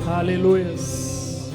Aleluias.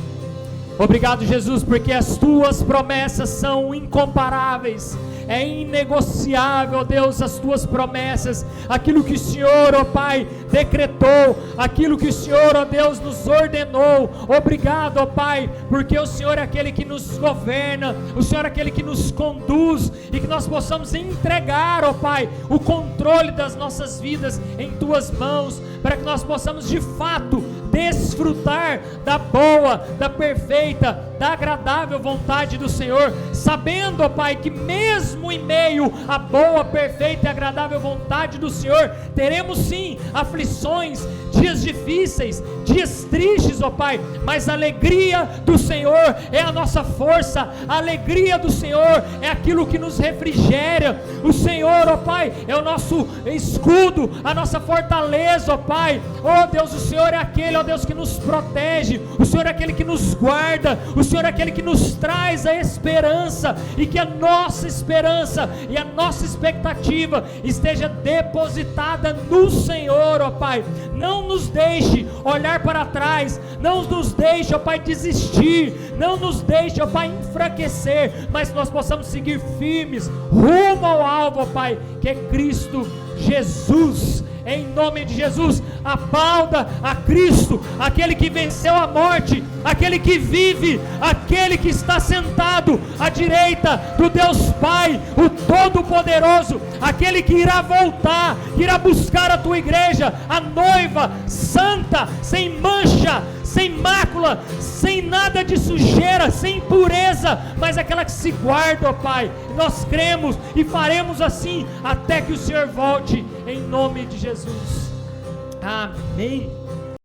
Obrigado, Jesus, porque as tuas promessas são incomparáveis. É inegociável, Deus, as tuas promessas, aquilo que o Senhor, ó Pai, decretou, aquilo que o Senhor, ó Deus, nos ordenou. Obrigado, ó Pai, porque o Senhor é aquele que nos governa, o Senhor é aquele que nos conduz, e que nós possamos entregar, ó Pai, o controle das nossas vidas em tuas mãos, para que nós possamos de fato desfrutar da boa, da perfeita, da agradável vontade do Senhor, sabendo, ó Pai, que mesmo em meio à boa, perfeita e agradável vontade do Senhor, teremos sim aflições, dias difíceis, dias tristes, ó Pai, mas a alegria do Senhor é a nossa força, a alegria do Senhor é aquilo que nos refrigera. O Senhor, ó Pai, é o nosso escudo, a nossa fortaleza, ó Pai. Ó Deus, o Senhor é aquele, ó Deus, que nos protege, o Senhor é aquele que nos guarda, o Senhor é aquele que nos traz a esperança, e que a nossa esperança e a nossa expectativa esteja depositada no Senhor, ó Pai. Não nos deixe olhar para trás, não nos deixe, ó Pai, desistir, não nos deixe, ó Pai, enfraquecer, mas nós possamos seguir firmes rumo ao alvo, ó Pai, que é Cristo Jesus. Em nome de Jesus, aplauda a Cristo, aquele que venceu a morte, aquele que vive, aquele que está sentado à direita do Deus Pai, o Todo-Poderoso, aquele que irá voltar, que irá buscar a tua igreja, a noiva santa, sem mancha, sem mácula, sem nada de sujeira, sem impureza, mas aquela que se guarda, ó Pai. Nós cremos e faremos assim até que o Senhor volte, em nome de Jesus. Amém.